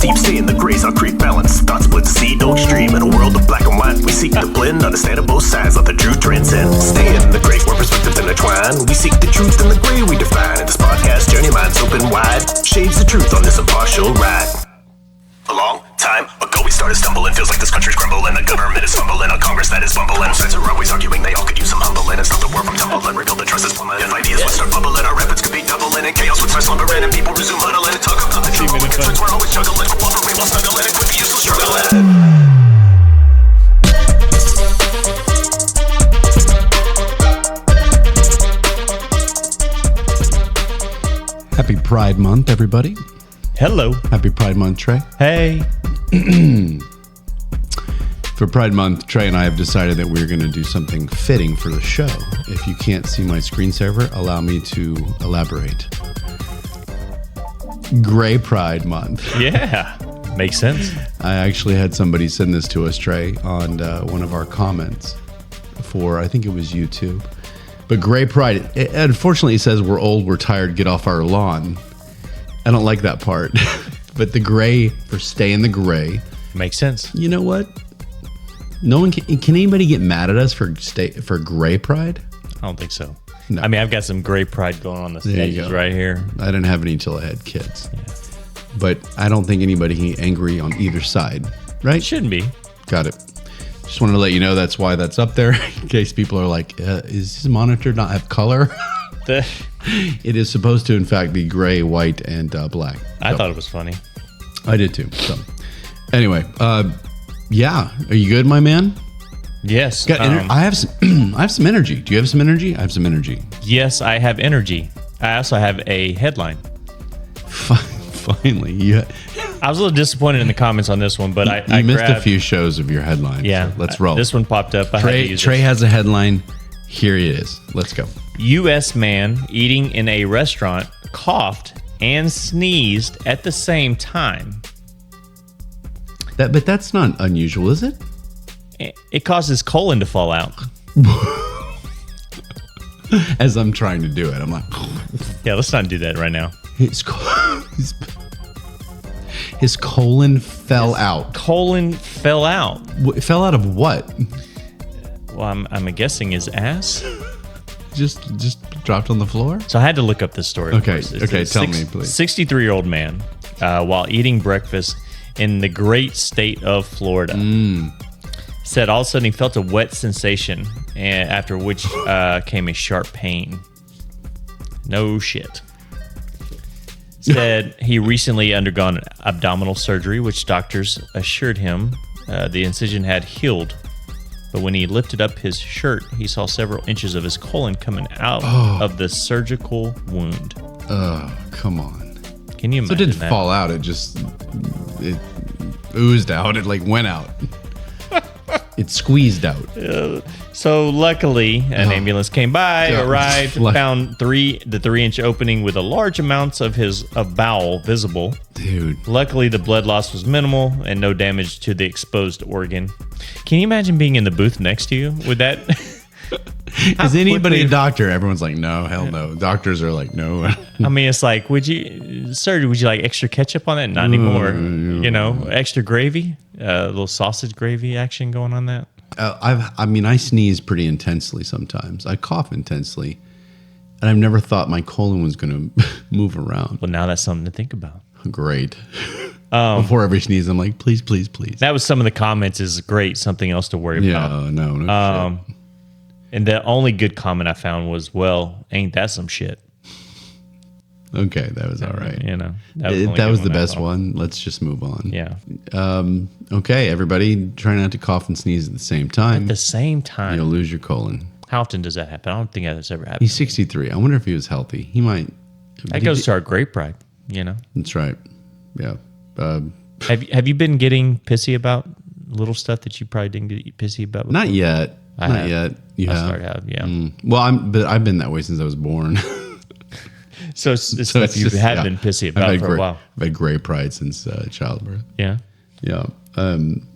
deep, stay in the grays, I'll create balance. Thoughts split the sea, no extreme. In a world of black and white, we seek to blend, understand both sides, let the truth transcend. Stay in the gray, where perspectives intertwine. We seek the truth in the gray we define. In this podcast journey, minds open wide. Shades the truth on this impartial ride. A long time ago we started stumbling. Feels like this country's crumbling. The government is fumbling. A Congress that is bumbling. Both sides are always arguing. They all could use some humbling. And stop the war from tumbling. Rebuild the trust is plummeting. If ideas would start bubbling, our rapids could be doubling. And chaos would start slumbering. And people resume huddling. And talk about the trouble. Concerns we're always juggling. Cooperate while snuggling. And quit the useless struggling. Happy Pride Month, everybody. Hello. Happy Pride Month, Trey. Hey. For Pride Month, Trey and I have decided that we're going to do something fitting for the show. If you can't see my screensaver, allow me to elaborate. Gray Pride Month. Yeah. Makes sense. I actually had somebody send this to us, Trey, on one of our comments for, I think it was YouTube. But Gray Pride, unfortunately, it says we're old, we're tired, get off our lawn. I don't like that part. But the gray, for stay in the gray. Makes sense. You know what? No one can anybody get mad at us for Gray Pride? I don't think so. No. I mean, I've got some gray pride going on the stages right here. I didn't have any until I had kids. Yeah. But I don't think anybody can get angry on either side, right? Shouldn't be. Got it. Just wanted to let you know that's why that's up there, in case people are like, is his monitor not have color? It is supposed to, in fact, be gray, white, and black. I thought it was funny. I did too. So, anyway, yeah. Are you good, my man? Yes. I have some. I have some energy. Do you have some energy? I have some energy. Yes, I have energy. I also have a headline. Finally, yeah. I was a little disappointed in the comments on this one, but I missed grabbed a few shows of your headlines. Yeah, so let's roll. This one popped up. Trey has a headline. Here it is. Let's go. U.S. man eating in a restaurant coughed and sneezed at the same time. But that's not unusual, is it? It caused his colon to fall out. As I'm trying to do it, I'm like, yeah, let's not do that right now. His colon fell out. Colon fell out. Fell out of what? Well, I'm guessing his ass. Just dropped on the floor? So I had to look up this story. Okay, tell me, please. 63-year-old man, while eating breakfast in the great state of Florida, said all of a sudden he felt a wet sensation, and after which came a sharp pain. No shit. Said he recently undergone abdominal surgery, which doctors assured him the incision had healed. But when he lifted up his shirt, he saw several inches of his colon coming out of the surgical wound. Oh, come on. Can you imagine So it didn't that? fall out. It oozed out. It like went out. It squeezed out. So luckily, an ambulance came by, arrived, found the 3-inch opening with a large amounts of his bowel visible. Dude. Luckily, the blood loss was minimal and no damage to the exposed organ. Can you imagine being in the booth next to you with that? Is anybody a doctor? Everyone's like, no, hell no. Doctors are like, no. I mean, it's like, would you like extra ketchup on that? Not anymore. You know, extra gravy, a little sausage gravy action going on that. I sneeze pretty intensely sometimes. I cough intensely. And I've never thought my colon was going to move around. Well, now that's something to think about. Great. Before every sneeze, I'm like, please, please, please. That was some of the comments is great. Something else to worry about. Yeah, no shit. And the only good comment I found was, well, ain't that some shit? Okay, that was all right. You know, that was the best one. Let's just move on. Yeah. Okay, everybody, try not to cough and sneeze at the same time. At the same time. You'll lose your colon. How often does that happen? I don't think that's ever happened. He's 63. I wonder if he was healthy. He might. That goes to our great pride, you know? That's right. Yeah. Have you been getting pissy about little stuff that you probably didn't get pissy about before? Not yet. Not yet. You have? Started out, yeah. Well, but I've been that way since I was born. So it's stuff you have been pissy about for a while. I've had gray pride since childbirth. Yeah. Yeah. I'm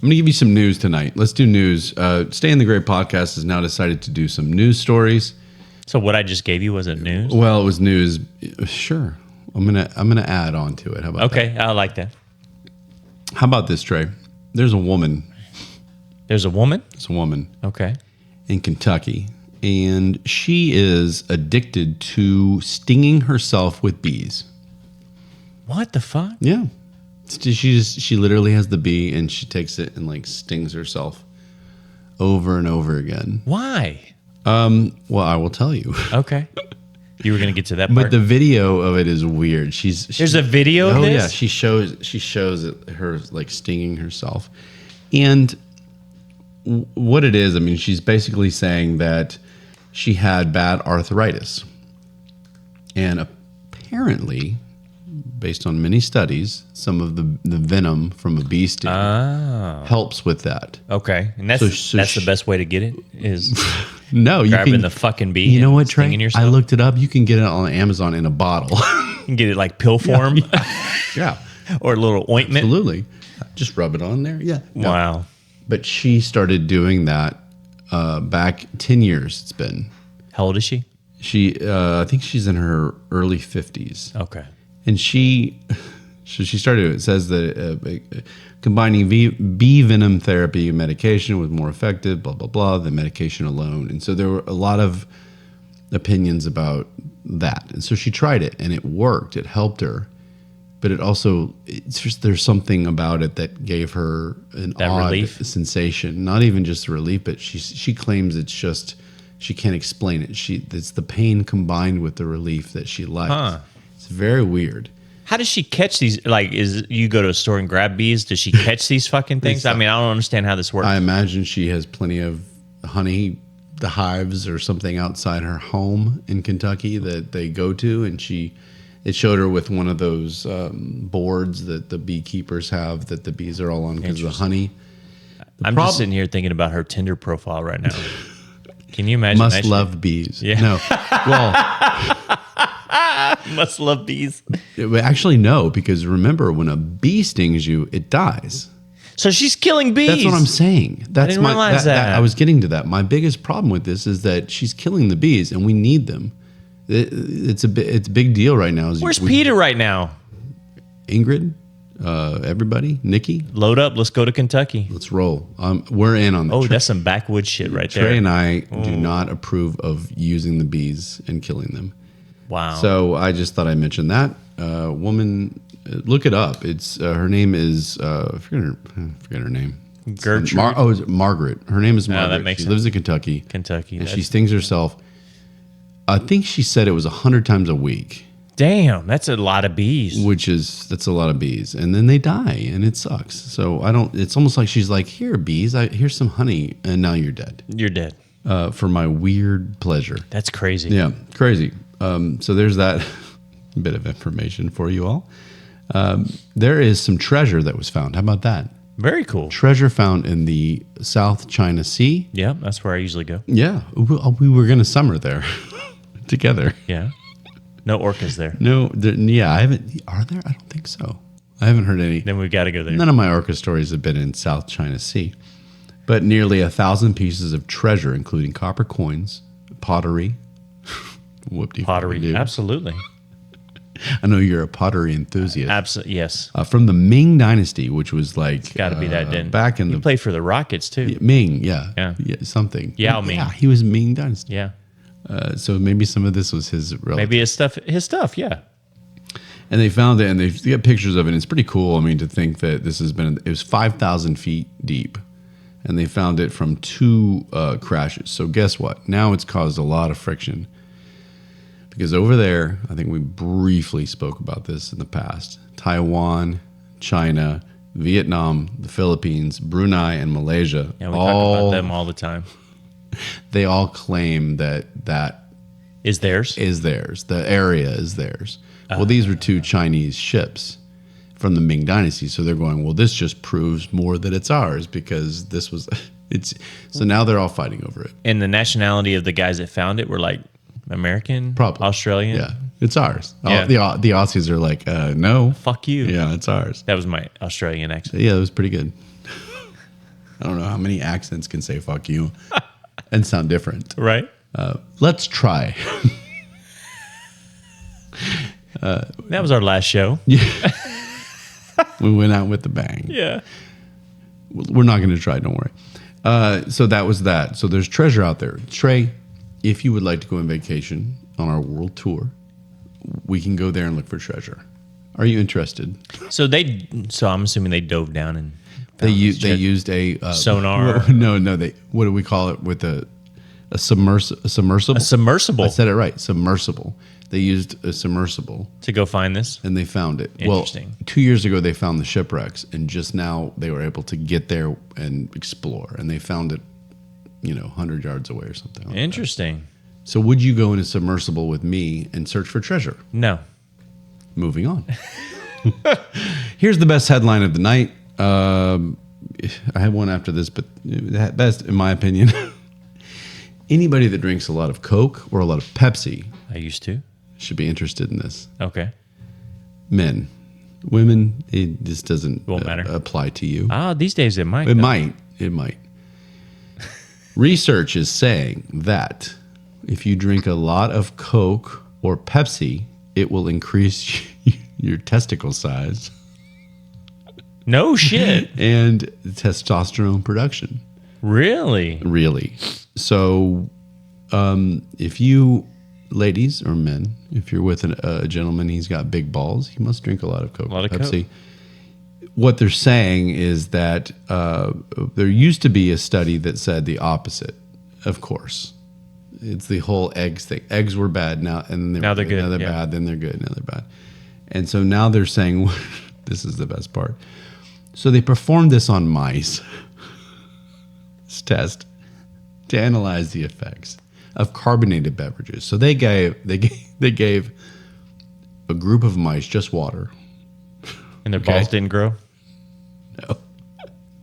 going to give you some news tonight. Let's do news. Stay in the Gray podcast has now decided to do some news stories. So what I just gave you wasn't news? Well, it was news. Sure. I'm gonna add on to it. How about Okay, I like that. that? How about this, Trey? There's a woman. There's a woman? It's a woman Okay. in Kentucky, and she is addicted to stinging herself with bees. What the fuck? Yeah. She literally has the bee and she takes it and like stings herself over and over again. Why? Well, I will tell you. Okay. You were going to get to that part. But the video of it is weird. There's a video of Oh this? yeah, she shows it, her like stinging herself. And what it is, I mean, she's basically saying that she had bad arthritis. And apparently, based on many studies, some of the venom from a bee sting helps with that. Okay. And that's that's the best way to get it is No, you grabbing can, the fucking bee. You know and what, Trey? stinging yourself? I looked it up. You can get it on Amazon in a bottle. You can get it like pill form Yeah, or a little ointment. absolutely. Just rub it on there. Yeah. No. Wow. But she started doing that back 10 years. It's been. How old is she? I think she's in her early 50s. Okay. And she started, it says that combining bee venom therapy and medication was more effective, blah, blah, blah, than medication alone. And so there were a lot of opinions about that. And so she tried it and it worked. It helped her. But it also, it's just, there's something about it that gave her an odd relief? sensation. Not even just relief, but she claims it's just, she can't explain it. It's the pain combined with the relief that she likes. Huh. It's very weird. How does she catch these? Like, you go to a store and grab bees? Does she catch these fucking things? I mean, I don't understand how this works. I imagine she has plenty of honey, the hives or something outside her home in Kentucky that they go to, and it showed her with one of those boards that the beekeepers have that the bees are all on because of the honey. I'm just sitting here thinking about her Tinder profile right now. Can you imagine? Must love bees. Yeah. No. Well, Must love bees. actually, no, because remember, when a bee stings you, it dies. So she's killing bees. That's what I'm saying. That's didn't realize that. I was getting to that. My biggest problem with this is that she's killing the bees, and we need them. It's a big deal right now. Where's Peter right now? Ingrid, everybody, Nikki, Load up. Let's go to Kentucky. let's roll. We're in on that. Oh, that's some backwoods shit right there. Trey and I do not approve of using the bees and killing them. Wow. So I just thought I'd mention that. Woman, look it up. It's her name is I forget her name. Gertrude. Is it Margaret? Her name is Margaret. that makes she sense. lives in Kentucky. Kentucky. And she stings herself. I think she said it was 100 times a week, Damn, that's a lot of bees. that's a lot of bees, and then they die, and it sucks. So I don't. It's almost like she's like, here, bees, here's some honey, and now you're dead. You're dead. For my weird pleasure. That's crazy. Yeah, crazy. So there's that bit of information for you all. There is some treasure that was found. How about that? Very cool. Treasure found in the South China Sea. Yeah, that's where I usually go. Yeah, we were going to summer there together. Yeah. No orcas there. No, I haven't. Are there? I don't think so. I haven't heard any. Then we've got to go there. None of my orca stories have been in South China Sea. But nearly 1,000 pieces of treasure, including copper coins, pottery. Pottery. Absolutely. I know you're a pottery enthusiast. Absolutely. Yes. From the Ming Dynasty, which was like Got to be that then. back in He the played for the Rockets too. Ming, yeah, Yeah. something. Yao Ming. Yeah, he was Ming Dynasty. Yeah. So maybe some of this was his relative. Maybe his stuff. Yeah. And they found it, and they got pictures of it. And it's pretty cool. I mean, to think that this has been, it was 5,000 feet deep, and they found it from 2 crashes. So guess what? Now it's caused a lot of friction. Because over there, I think we briefly spoke about this in the past, Taiwan, China, Vietnam, the Philippines, Brunei, and Malaysia. Yeah, we talk about them all the time. They all claim that Is theirs? is theirs. The area is theirs. Well, these were 2 Chinese ships from the Ming Dynasty. So they're going, well, this just proves more that it's ours because this was, so now they're all fighting over it. And the nationality of the guys that found it were like American, Probably. Australian. Yeah, it's ours. Yeah. The Aussies are like, no. Fuck you. Yeah, it's ours. That was my Australian accent. Yeah, it was pretty good. I don't know how many accents can say fuck you and sound different. Right? Let's try. That was our last show. We went out with the bang. Yeah. We're not going to try, don't worry. So that was that. So there's treasure out there. Trey, if you would like to go on vacation on our world tour, we can go there and look for treasure. Are you interested? So I'm assuming they dove down and They used a sonar. No. What do we call it with a submersible? A submersible. I said it right. Submersible. They used a submersible To go find this. and they found it. Interesting. Well, 2 years ago they found the shipwrecks, and just now they were able to get there and explore, and they found it, 100 yards away or something. Like that. Interesting. So would you go in a submersible with me and search for treasure? No. Moving on. Here's the best headline of the night. I have one after this, but best, in my opinion, anybody that drinks a lot of Coke or a lot of Pepsi I used to. should be interested in this. Okay. Men, women, this doesn't Won't matter. apply to you. These days it might. It though. might. It might. Research is saying that if you drink a lot of Coke or Pepsi, it will increase your testicle size No shit. and testosterone production. Really? Really. So, if you, ladies or men, if you're with a gentleman, he's got big balls, he must drink a lot of Coke or Pepsi. What they're saying is that there used to be a study that said the opposite, of course. It's the whole eggs thing. Eggs were bad now, and Now they're good, Now they're yeah. bad, then they're good, now they're bad. And so now they're saying, this is the best part. So they performed this on mice, this test, to analyze the effects of carbonated beverages. So they gave a group of mice just water. And their balls didn't grow? No.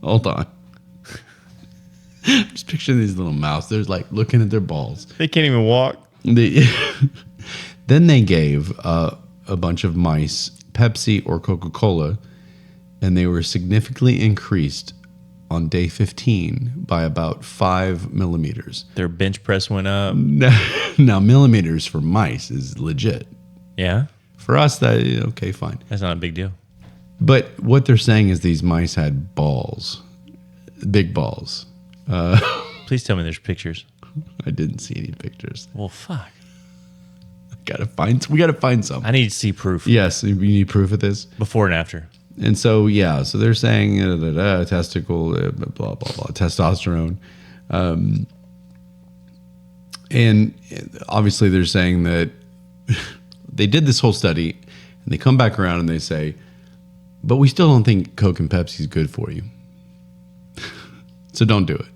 Hold on. Just picture these little mouse. They're like looking at their balls. They can't even walk. Then they gave a bunch of mice Pepsi or Coca-Cola, and they were significantly increased on day 15 by about 5 millimeters. Their bench press went up. Now, millimeters for mice is legit. Yeah. For us, okay, fine. That's not a big deal. But what they're saying is these mice had balls, big balls. Please tell me there's pictures. I didn't see any pictures. Well, fuck. We gotta find some. I need to see proof. Yes, you need proof of this. Before and after. And so, so they're saying testicle, blah, blah, blah, testosterone. And obviously they're saying that they did this whole study and they come back around and they say, but we still don't think Coke and Pepsi is good for you. So don't do it.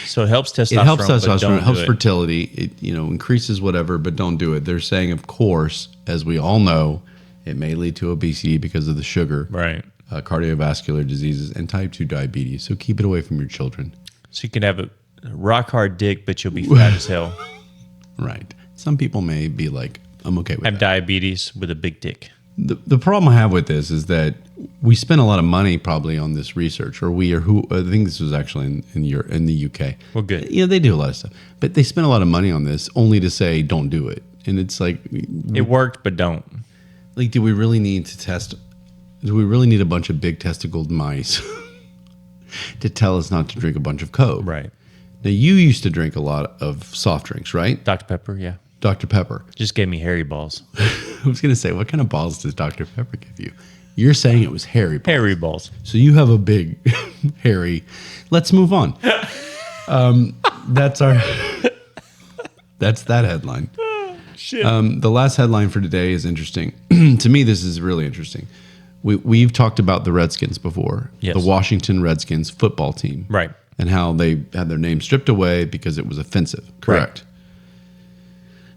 So it helps testosterone. It helps but testosterone. don't It helps do it. fertility. It increases whatever, but don't do it. They're saying, of course, as we all know, it may lead to obesity because of the sugar, Right. Cardiovascular diseases, and type 2 diabetes. So keep it away from your children. So you can have a rock hard dick, but you'll be fat as hell. Right. Some people may be like, I'm okay with Have that. diabetes with a big dick. The problem I have with this is that we spend a lot of money probably on this research, or who I think this was actually in the UK. Well, good. They do a lot of stuff, but they spend a lot of money on this only to say don't do it. And it's like, It worked, but don't. like, do we really need to test? Do we really need a bunch of big testicled mice to tell us not to drink a bunch of Coke? Right. Now, you used to drink a lot of soft drinks, right? Dr. Pepper, yeah. Dr. Pepper. Just gave me hairy balls. I was going to say, what kind of balls does Dr. Pepper give you? You're saying it was hairy balls. Hairy balls. So you have a big, hairy. Let's move on. That's that headline. Shit. The last headline for today is interesting. To me, this is really interesting. We've talked about the Redskins before. Yes. The Washington Redskins football team. Right. And how they had their name stripped away because it was offensive. Correct. Right.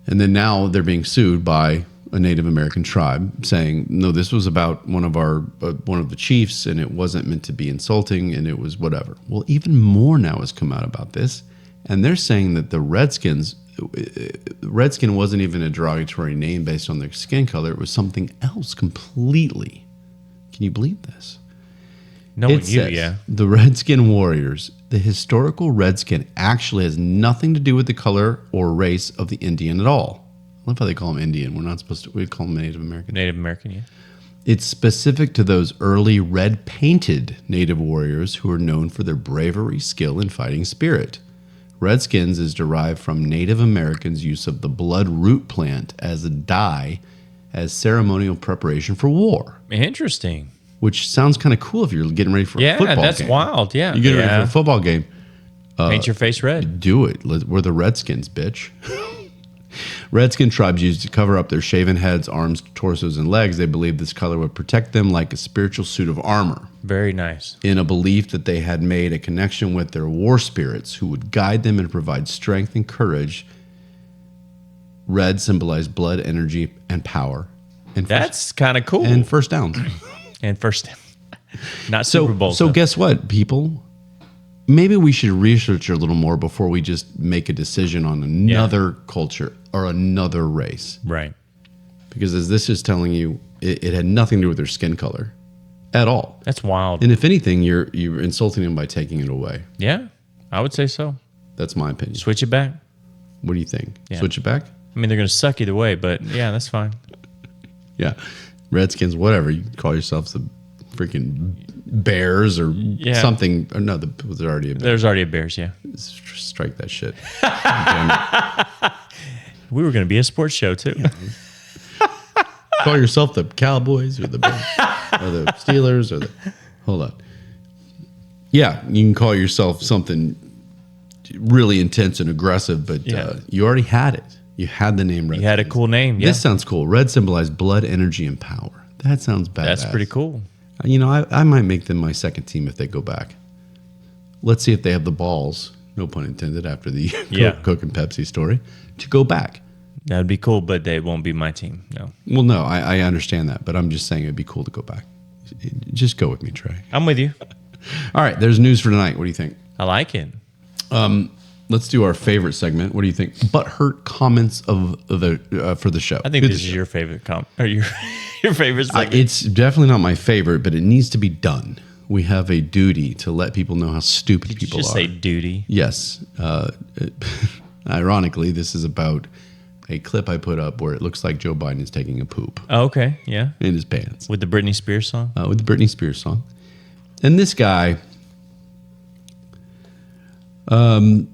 And then now they're being sued by a Native American tribe saying, no, this was about one of the chiefs and it wasn't meant to be insulting and it was whatever. Well, even more now has come out about this. And they're saying that the Redskin wasn't even a derogatory name based on their skin color. It was something else completely. Can you believe this? Knowing It you, says, yeah. the Redskin Warriors, the historical Redskin actually has nothing to do with the color or race of the Indian at all. love how they call them Indian. We're not supposed to. We call them Native American. Native American, yeah. It's specific to those early red-painted native warriors who are known for their bravery, skill, and fighting spirit. Redskins is derived from Native Americans' use of the blood root plant as a dye as ceremonial preparation for war. Interesting. Which sounds kind of cool if you're getting ready for a football game. Yeah, that's wild. Yeah. You're getting ready for a football game. Paint your face red. Do it. We're the Redskins, bitch. Redskin tribes used to cover up their shaven heads, arms, torsos, and legs. They believed this color would protect them like a spiritual suit of armor. Very nice. In a belief that they had made a connection with their war spirits who would guide them and provide strength and courage. Red symbolized blood, energy, and power. And That's kind of cool. And first downs. And first down. Not Super Bowl. So guess what, people? Maybe we should research a little more before we just make a decision on another culture or another race. Right. Because as this is telling you, it had nothing to do with their skin color at all. That's wild. And if anything, you're insulting them by taking it away. Yeah, I would say so. That's my opinion. Switch it back. What do you think? Yeah. Switch it back? I mean, they're going to suck either way, but yeah, that's fine. Yeah. Redskins, whatever. You call yourselves the freaking Bears or something. Or no, was there already a Bear? There's already a Bears, yeah. Strike that shit. Damn it. We were going to be a sports show, too. Call yourself the Cowboys or the Bears or the Steelers or the... Hold on. Yeah, you can call yourself something really intense and aggressive, but you already had it. You had the name Red. You had a cool name, yeah. This sounds cool. Red symbolized blood, energy, and power. That sounds badass. That's pretty cool. You know, I might make them my second team if they go back. Let's see if they have the balls, no pun intended, after the Coke and Pepsi story, to go back. That would be cool, but they won't be my team, no. Well, no, I understand that, but I'm just saying it'd be cool to go back. Just go with me, Trey. I'm with you. All right, there's news for tonight. What do you think? I like it. Let's do our favorite segment. What do you think? Butthurt comments of the for the show. I think this is your favorite or your favorite segment. It's definitely not my favorite, but it needs to be done. We have a duty to let people know how stupid people just are. say duty. Yes. Ironically, this is about a clip I put up where it looks like Joe Biden is taking a poop Oh, okay, yeah. in his pants. With the Britney Spears song? With the Britney Spears song. And this guy, I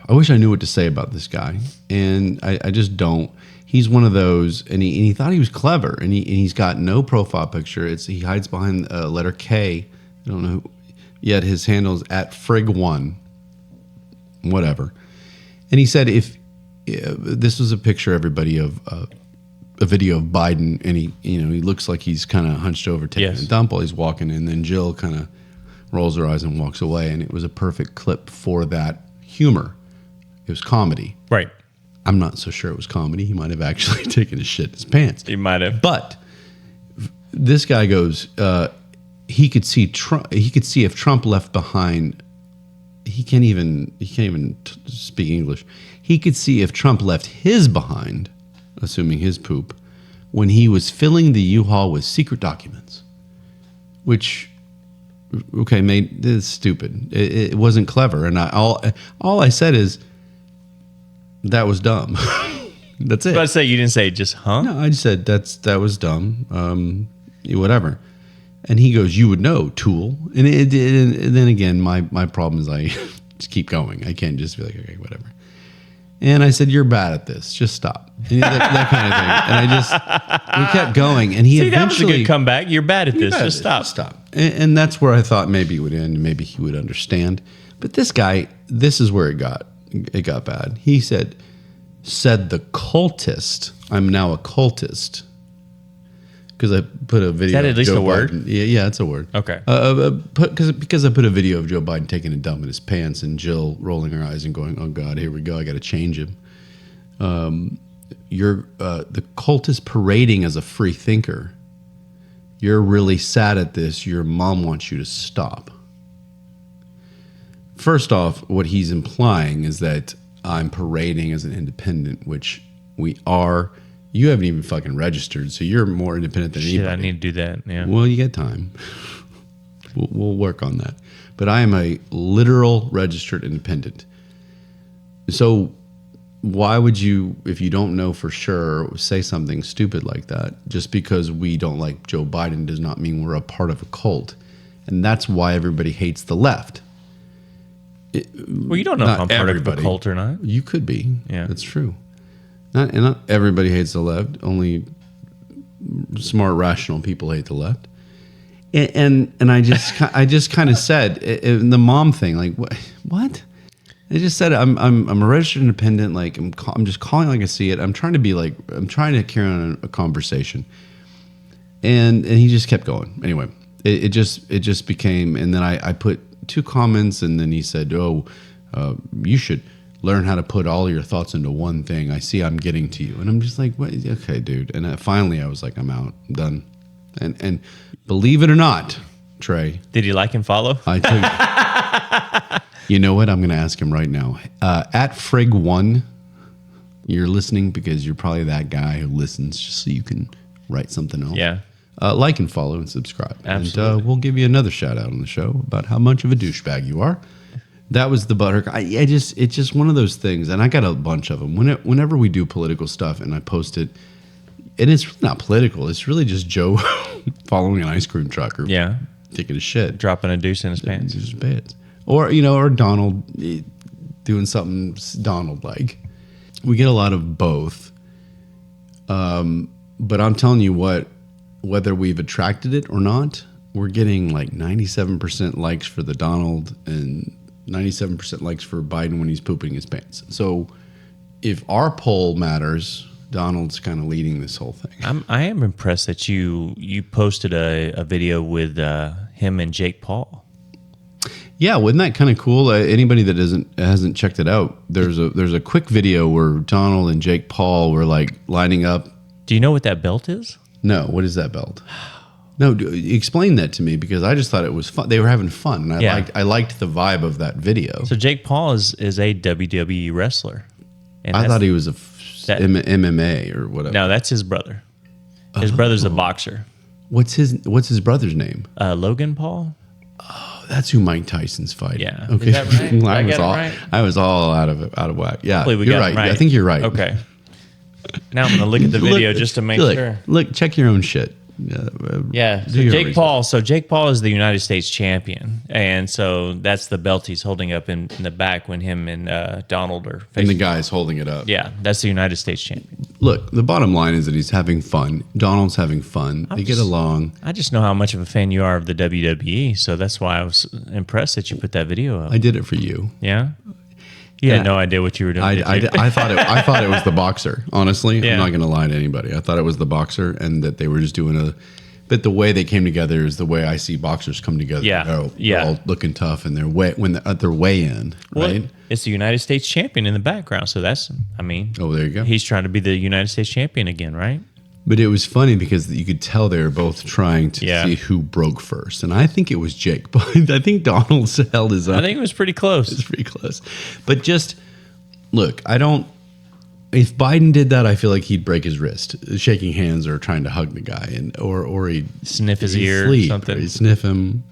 wish I knew what to say about this guy, and I just don't. He's one of those, and he thought he was clever, and he's got no profile picture. He hides behind a letter K. I don't know, yet his handle's at Frig1, whatever. And he said if this was a picture, everybody, of a video of Biden, and he looks like he's kind of hunched over taking a dump while he's walking, and then Jill kind of rolls her eyes and walks away, and it was a perfect clip for that humor. It was comedy. Right. I'm not so sure it was comedy. He might have actually taken his shit in his pants. He might have. But this guy goes, he could see Trump. He could see if Trump left behind. He can't even speak English. He could see if Trump left his behind, assuming his poop, when he was filling the U-Haul with secret documents, which. Okay, mate, this is stupid. It wasn't clever, and all I said is that was dumb. That's it. But I say you didn't say just No, I just said that was dumb. Whatever. And he goes, "You would know, tool." And then again, my problem is I just keep going. I can't just be like, okay, whatever. And I said, "You're bad at this. Just stop." And that kind of thing. And we kept going. And he eventually, that was a good comeback. You're bad at this. Just stop. Stop. And that's where I thought maybe it would end. Maybe he would understand. But this guy, this is where it got bad. He said the cultist. I'm now a cultist. Because I put a video. Is that at least Joe a word? Biden. Yeah, it's a word. Okay. Because I put a video of Joe Biden taking a dump in his pants and Jill rolling her eyes and going, "Oh God, here we go. I got to change him." You're the cultist parading as a free thinker. You're really sad at this. Your mom wants you to stop. First off, what he's implying is that I'm parading as an independent, which we are. You haven't even fucking registered, so you're more independent than anybody. I need to do that. Yeah. Well, you get time. We'll work on that. But I am a literal registered independent. So why would you, if you don't know for sure, say something stupid like that? Just because we don't like Joe Biden does not mean we're a part of a cult. And that's why everybody hates the left. Well, you don't know if I'm part of a cult or not. You could be. Yeah. That's true. Not everybody hates the left. Only smart, rational people hate the left. And I just kind of said in the mom thing, like, what? I just said I'm a registered independent. Like I'm just calling like I see it. I'm trying to carry on a conversation. And he just kept going. Anyway, it just became. And then I put 2 comments, and then he said, "Oh, you should learn how to put all your thoughts into one thing. I see I'm getting to you." And I'm just like, what? Okay, dude. And finally, I was like, I'm out, I'm done. And believe it or not, Trey, did he like and follow? I took. You know what? I'm going to ask him right now. At Frig1, you're listening because you're probably that guy who listens just so you can write something else. Yeah. Like and follow and subscribe. Absolutely. And we'll give you another shout out on the show about how much of a douchebag you are. That was the Butthurt. It's just one of those things, and I got a bunch of them. Whenever we do political stuff and I post it, and it's really not political. It's really just Joe following an ice cream truck or taking a shit, dropping a deuce in his pants. Or Donald doing something Donald-like. We get a lot of both. But I'm telling you what, whether we've attracted it or not, we're getting like 97% likes for the Donald and 97% likes for Biden when he's pooping his pants. So if our poll matters, Donald's kind of leading this whole thing. I am impressed that you posted a video with him and Jake Paul. Yeah, wasn't that kind of cool? Anybody that hasn't checked it out, there's a quick video where Donald and Jake Paul were like lining up. Do you know what that belt is? No, what is that belt? No, explain that to me because I just thought it was fun. They were having fun, and I liked the vibe of that video. So Jake Paul is a WWE wrestler. And I thought he was MMA or whatever. No, that's his brother. His brother's a boxer. What's his brother's name? Logan Paul. That's who Mike Tyson's fighting. Yeah. Okay. Is that right? I was all out of whack. Yeah. You're right. I think you're right. Okay. Now I'm going to look at the video just to make sure. Look, check your own shit. Yeah. So Jake Paul. So Jake Paul is the United States champion, and so that's the belt he's holding up in the back when him and Donald are facing. And the guy's holding it up. Yeah, that's the United States champion. Look, the bottom line is that he's having fun. Donald's having fun. They get along. I just know how much of a fan you are of the WWE, so that's why I was impressed that you put that video up. I did it for you. Yeah. You had no idea what you were doing. I thought it was the boxer. Honestly, Yeah. I'm not going to lie to anybody. I thought it was the boxer, and that they were just doing But the way they came together is the way I see boxers come together. Yeah. They're all looking tough, and at their weigh in, right? Well, it's the United States champion in the background, so that's. Oh, there you go. He's trying to be the United States champion again, right? But it was funny because you could tell they were both trying to see who broke first. And I think it was Jake. But I think Donald held his own. I think it was pretty close. It was pretty close. But just, look, if Biden did that, I feel like he'd break his wrist, shaking hands or trying to hug the guy, or he'd sniff his ear sleep, or something. Or he'd sniff him.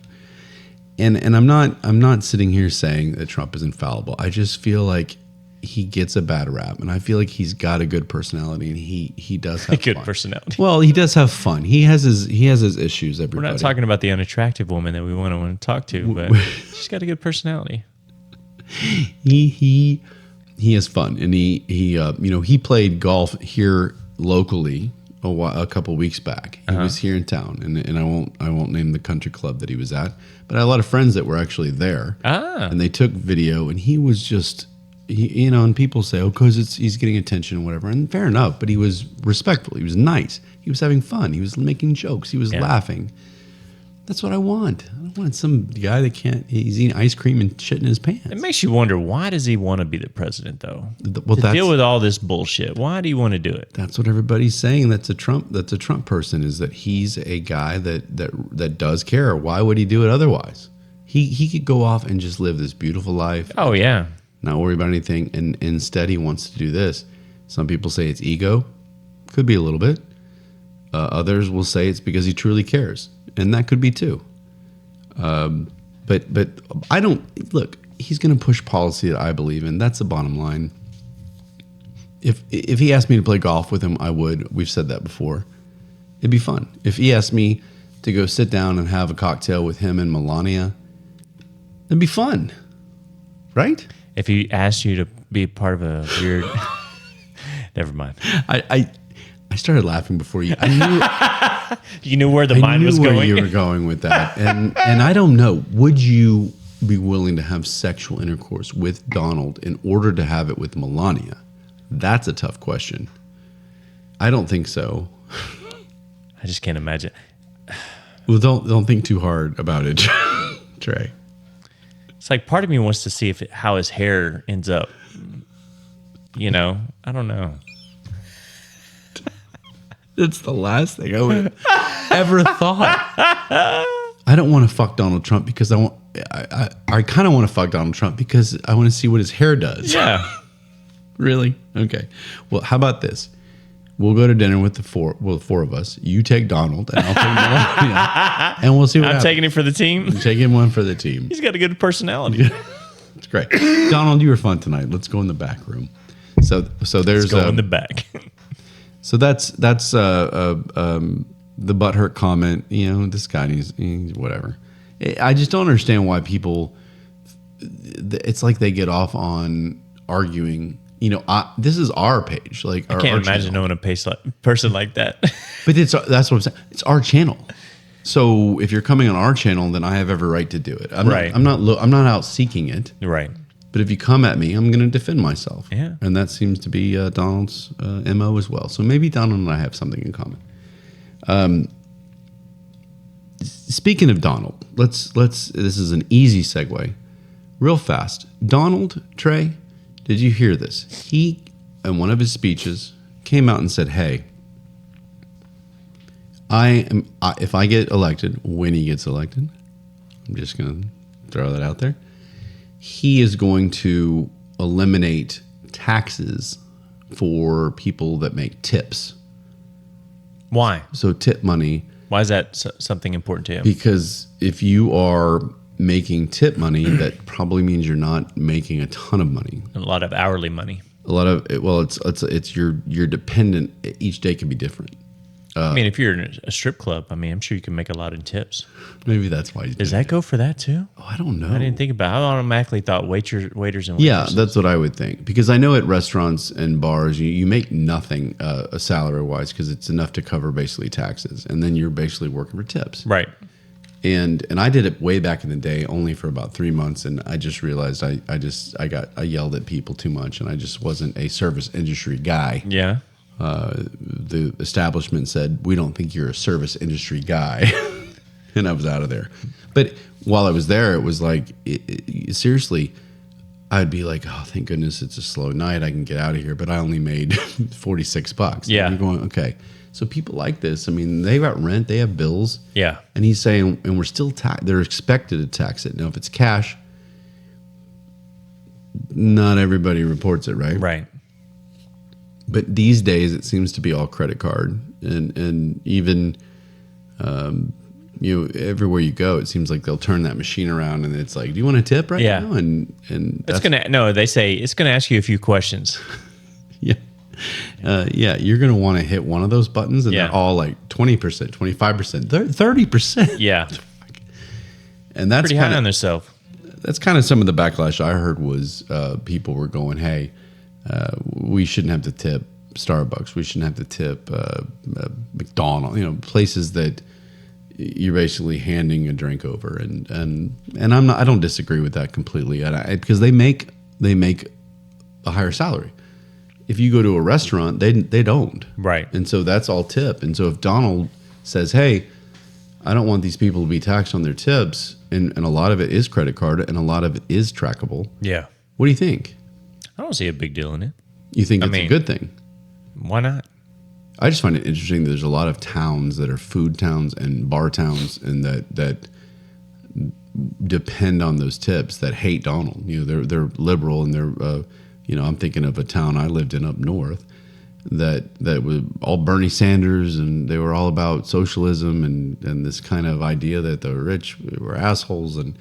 And I'm not sitting here saying that Trump is infallible. I just feel like he gets a bad rap, and I feel like he's got a good personality, and he does have good fun. personality. Well, he does have fun. He has his issues. Everybody. We're not talking about the unattractive woman that we want to talk to, but she's got a good personality. He has fun, and he played golf here locally a couple weeks back. He was here in town, and I won't name the country club that he was at, but I had a lot of friends that were actually there, and they took video, and he was just. And people say, because he's getting attention and whatever, and fair enough. But he was respectful. He was nice. He was having fun. He was making jokes. He was laughing. That's what I want. I don't want some guy that can't. He's eating ice cream and shit in his pants. It makes you wonder, why does he want to be the president, though? Well, to deal with all this bullshit. Why do you want to do it? That's what everybody's saying. That's a Trump person. Is that he's a guy that does care. Why would he do it otherwise? He could go off and just live this beautiful life. Oh yeah. Not worry about anything, and instead he wants to do this. Some people say it's ego. Could be a little bit. Others will say it's because he truly cares, and that could be too. But I don't look. He's going to push policy that I believe in. That's the bottom line. if he asked me to play golf with him, I would. We've said that before. It'd be fun. If he asked me to go sit down and have a cocktail with him and Melania, it'd be fun, right? If he asked you to be part of a weird, never mind. I started laughing before you. I knew You knew where the mind was where going. you were going with that, and I don't know. Would you be willing to have sexual intercourse with Donald in order to have it with Melania? That's a tough question. I don't think so. I just can't imagine. Well, don't think too hard about it, Trey. It's like part of me wants to see how his hair ends up. I don't know. It's the last thing I would have ever thought. I don't want to fuck Donald Trump because I kind of want to fuck Donald Trump because I want to see what his hair does. Yeah. Really? Okay. Well, how about this? We'll go to dinner with the four of us. You take Donald, and I'll take Melania, and we'll see what happens. Taking him for the team. I'm taking one for the team. He's got a good personality. It's great. Donald, you were fun tonight. Let's go in the back room. So there's Let's go in the back. So that's the butthurt comment. This guy needs whatever. I just don't understand why people. It's like they get off on arguing. This is our page. Like I can't imagine channel. knowing a person like that. But that's what I'm saying. It's our channel. So if you're coming on our channel, then I have every right to do it. I'm not out seeking it. Right. But if you come at me, I'm going to defend myself. Yeah. And that seems to be Donald's MO as well. So maybe Donald and I have something in common. Speaking of Donald, let's. This is an easy segue, real fast. Donald, Trey, did you hear this? He, in one of his speeches, came out and said, "Hey, if I get elected, when he gets elected, I'm just going to throw that out there. He is going to eliminate taxes for people that make tips. Why? So tip money." Why is that something important to him? Because if you are making tip money, that probably means you're not making a ton of money. A lot of hourly money. A lot of it's you're dependent. Each day can be different. I mean, if you're in a strip club, I'm sure you can make a lot in tips. Maybe that's why. Does that go for that too? Oh, I don't know. I didn't think about it. I automatically thought waiters and waitresses. Yeah, that's what I would think. Because I know at restaurants and bars, you make nothing salary-wise because it's enough to cover basically taxes. And then you're basically working for tips. Right. And I did it way back in the day, only for about 3 months. And I just realized I yelled at people too much. And I just wasn't a service industry guy. Yeah. The establishment said, "We don't think you're a service industry guy." And I was out of there. But while I was there, it was like, seriously, I'd be like, "Oh, thank goodness it's a slow night. I can get out of here." But I only made $46. Yeah. And you're going, okay. So people like this. They got rent. They have bills. Yeah. And he's saying, and we're still they're expected to tax it. Now, if it's cash, not everybody reports it, right? Right. But these days, it seems to be all credit card, and even everywhere you go, it seems like they'll turn that machine around, and it's like, "Do you want a tip right now?" And they say it's gonna ask you a few questions. Yeah, you're gonna want to hit one of those buttons, and they're all like 20%, 25%, 30%. Yeah, and that's pretty high on themselves. That's kind of some of the backlash I heard was people were going, "Hey, we shouldn't have to tip Starbucks. We shouldn't have to tip McDonald's. Places that you're basically handing a drink over." And I don't disagree with that completely, because they make a higher salary. If you go to a restaurant, they don't. Right. And so that's all tip. And so if Donald says, "Hey, I don't want these people to be taxed on their tips," and a lot of it is credit card and a lot of it is trackable. Yeah. What do you think? I don't see a big deal in it. You think it's a good thing? Why not? I just find it interesting that there's a lot of towns that are food towns and bar towns, and that depend on those tips, that hate Donald. They're liberal, and they're I'm thinking of a town I lived in up north that was all Bernie Sanders, and they were all about socialism and this kind of idea that the rich were assholes, and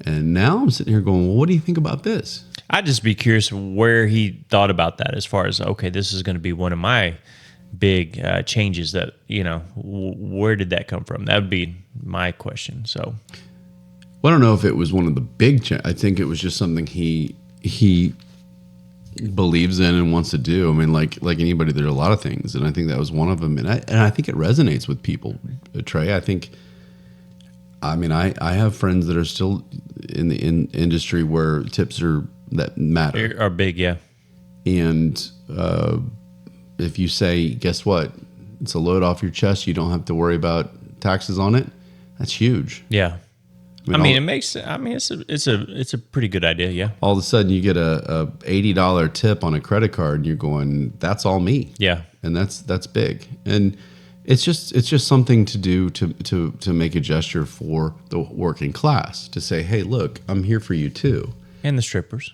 now I'm sitting here going, well, what do you think about this? I'd just be curious where he thought about that as far as, okay, this is going to be one of my big changes that, where did that come from? That would be my question. So, well, I don't know if it was one of the big I think it was just something he believes in and wants to do. I mean, like anybody, there are a lot of things, and I think that was one of them. And I think it resonates with people, Trey. I have friends that are still in the industry where tips that matter. Are big, yeah. And if you say, guess what? It's a load off your chest. You don't have to worry about taxes on it. That's huge. Yeah. It's a pretty good idea. Yeah. All of a sudden you get a $80 tip on a credit card and you're going, that's all me. Yeah. And that's big. And it's just something to do to make a gesture for the working class, to say, hey, look, I'm here for you too. And the strippers.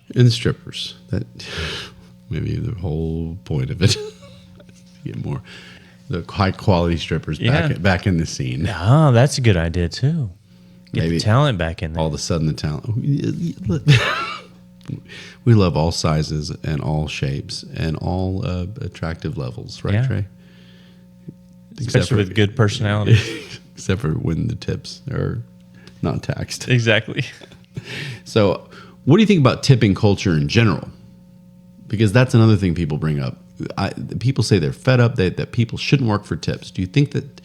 That maybe the whole point of it. Get more the high quality strippers back in the scene. Oh, that's a good idea too. Get Maybe the talent back in there. All of a sudden the talent. We love all sizes and all shapes and all attractive levels, right, Trey? Especially with good personality. Except for when the tips are not taxed. Exactly. So what do you think about tipping culture in general? Because that's another thing people bring up. People say they're fed up, that people shouldn't work for tips. Do you think that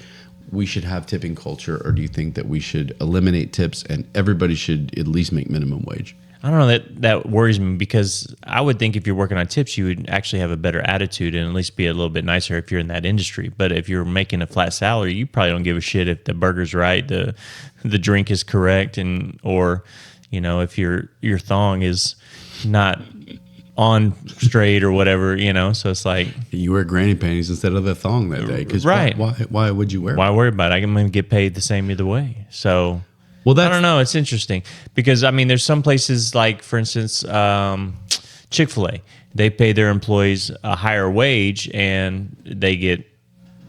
we should have tipping culture, or do you think that we should eliminate tips and everybody should at least make minimum wage? I don't know, that worries me, because I would think if you're working on tips, you would actually have a better attitude and at least be a little bit nicer if you're in that industry. But if you're making a flat salary, you probably don't give a shit if the burger's right, the drink is correct, or if your thong is not on straight or whatever, so it's like, you wear granny panties instead of the thong that day, because right. Why would you wear? Why worry about it? I'm going to get paid the same either way. So, well, I don't know. It's interesting because there's some places like, for instance, Chick-fil-A. They pay their employees a higher wage and they get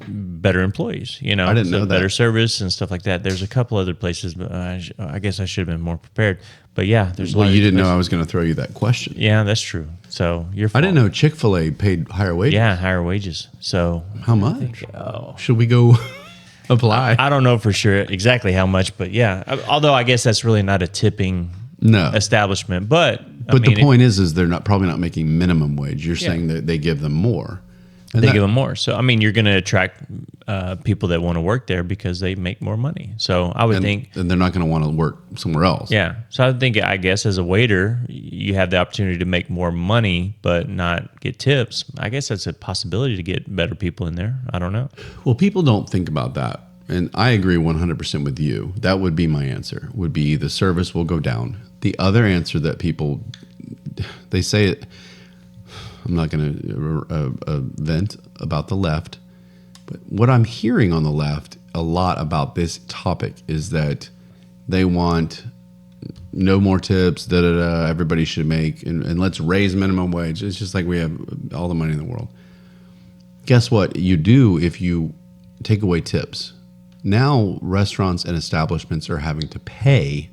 better employees. I didn't know that. Better service and stuff like that. There's a couple other places, but I guess I should have been more prepared. But yeah, there's. Well, you didn't know I was going to throw you that question. Yeah, that's true. So you're. I didn't know Chick-fil-A paid higher wages. Yeah, higher wages. So how much? Should we go apply? I don't know for sure exactly how much, but yeah. Although I guess that's really not a tipping establishment, but the point is they're probably not making minimum wage. You're saying that they give them more. They give them more. So, you're going to attract people that want to work there because they make more money. So, I would think... And they're not going to want to work somewhere else. Yeah. So, I guess as a waiter, you have the opportunity to make more money but not get tips. I guess that's a possibility to get better people in there. I don't know. Well, people don't think about that. And I agree 100% with you. That would be my answer, would be the service will go down. The other answer that people... They say it... I'm not going to vent about the left, but what I'm hearing on the left a lot about this topic is that they want no more tips, everybody should make, and let's raise minimum wage. It's just like we have all the money in the world. Guess what you do if you take away tips? Now restaurants and establishments are having to pay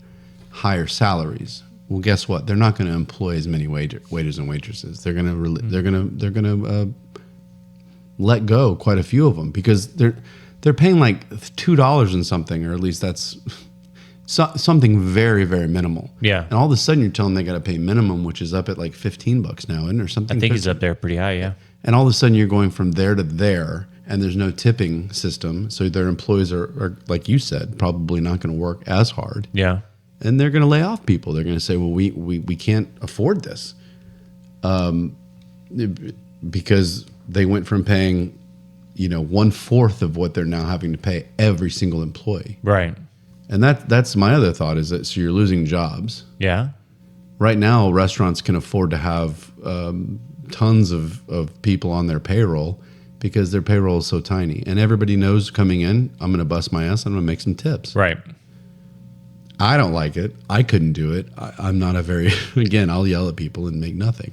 higher salaries. Well, guess what? They're not going to employ as many waiters and waitresses. They're going to let go quite a few of them because they're paying like $2 and something, or at least that's something very, very minimal. Yeah. And all of a sudden, you're telling them they got to pay minimum, which is up at like $15 now, isn't there? Something. I think it's up there pretty high. Yeah. And all of a sudden, you're going from there to there, and there's no tipping system, so their employees are like you said, probably not going to work as hard. Yeah. And they're going to lay off people. They're going to say, well, we can't afford this. Because they went from paying, 1/4 of what they're now having to pay every single employee. Right. And that's my other thought is that, so you're losing jobs. Yeah. Right now, restaurants can afford to have tons of people on their payroll because their payroll is so tiny. And everybody knows coming in, I'm going to bust my ass. I'm going to make some tips. Right. I don't like it. I couldn't do it. I'm not again, I'll yell at people and make nothing.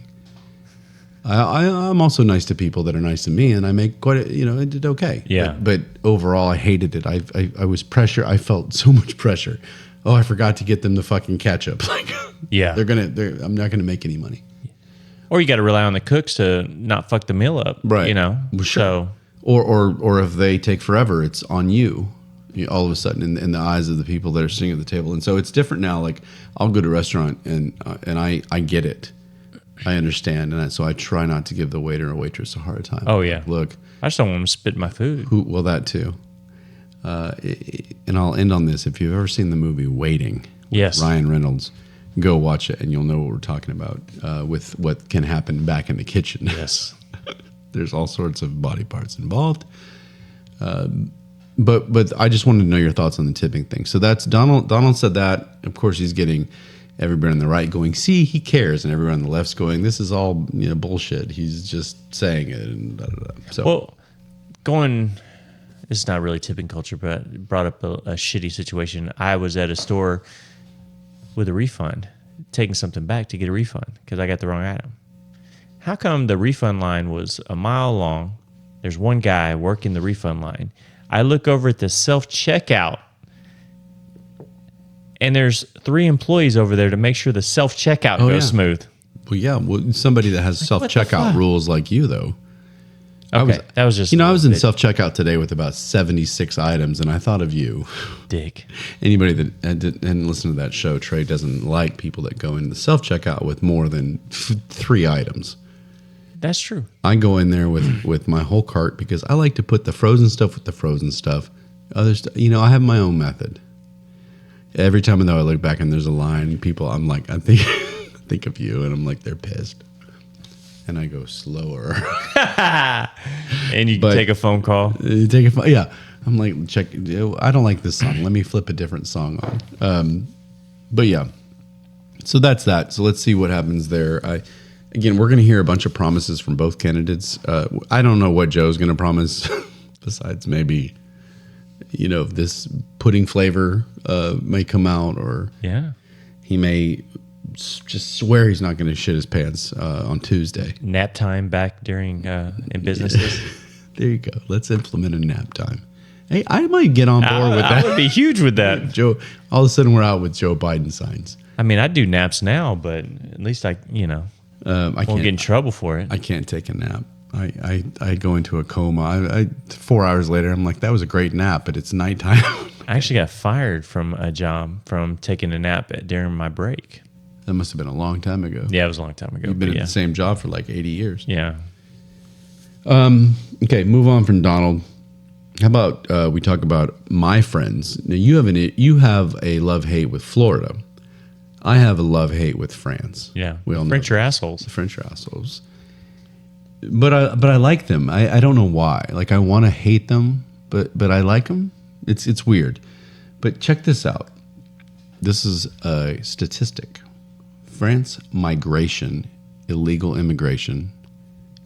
I'm also nice to people that are nice to me, and I make I did okay. Yeah. But overall, I hated it. I was pressure. I felt so much pressure oh, I forgot to get them the fucking ketchup. Like, Yeah. I'm not gonna make any money. Or you got to rely on the cooks to not fuck the meal up. Right. You know? Well, sure. So, Or if they take forever, it's on you. All of a sudden, in the eyes of the people that are sitting at the table. And so it's different now. Like, I'll go to a restaurant and I get it. I understand. And so I try not to give the waiter or waitress a hard time. Oh, yeah. Like, look. I just don't want them to spit in my food. Well, that too. And I'll end on this. If you've ever seen the movie Waiting, Yes. Ryan Reynolds, go watch it and you'll know what we're talking about with what can happen back in the kitchen. Yes. There's all sorts of body parts involved. But I just wanted to know your thoughts on the tipping thing. So that's Donald. Donald said that. Of course, he's getting everybody on the right going, see, he cares, and everyone on the left's going, this is all bullshit. He's just saying it. And da, da, da. So Well, it's not really tipping culture, but it brought up a shitty situation. I was at a store with a refund, taking something back to get a refund because I got the wrong item. How come the refund line was a mile long? There's one guy working the refund line. I look over at the self-checkout, and there's 3 employees over there to make sure the self-checkout goes smooth. Well, somebody that has self-checkout rules like you, though. Okay, that was just... I was in self-checkout today with about 76 items, and I thought of you. Dick. Anybody that didn't listen to that show, Trey doesn't like people that go into the self-checkout with more than 3 items. That's true. I go in there with my whole cart because I like to put the frozen stuff with the frozen stuff. Other stuff, I have my own method. Every time though I look back and there's a line, people, I'm like, I think of you, and I'm like, they're pissed, and I go slower. And you take a phone call. You take a phone, yeah. I'm like, check. I don't like this song. Let me flip a different song on. But yeah, so that's that. So let's see what happens there. Again, we're going to hear a bunch of promises from both candidates. I don't know what Joe's going to promise, besides maybe, this pudding flavor may come out, or he may just swear he's not going to shit his pants on Tuesday. Nap time back during in businesses. There you go. Let's implement a nap time. Hey, I might get on board with that. I would be huge with that. Joe, all of a sudden we're out with Joe Biden signs. I mean, I do naps now, but at least I won't get in trouble for it. I can't take a nap. I go into a coma. 4 hours later, I'm like, that was a great nap, but it's nighttime. I actually got fired from a job from taking a nap during my break. That must have been a long time ago. Yeah, it was a long time ago. You've been at the same job for like 80 years. Yeah. Okay, move on from Donald. How about we talk about my friends? Now you have a love-hate with Florida. I have a love-hate with France. Yeah. We all know French are assholes. The French are assholes. But I like them. I don't know why. Like, I want to hate them, but I like them. It's weird. But check this out. This is a statistic. France migration, illegal immigration,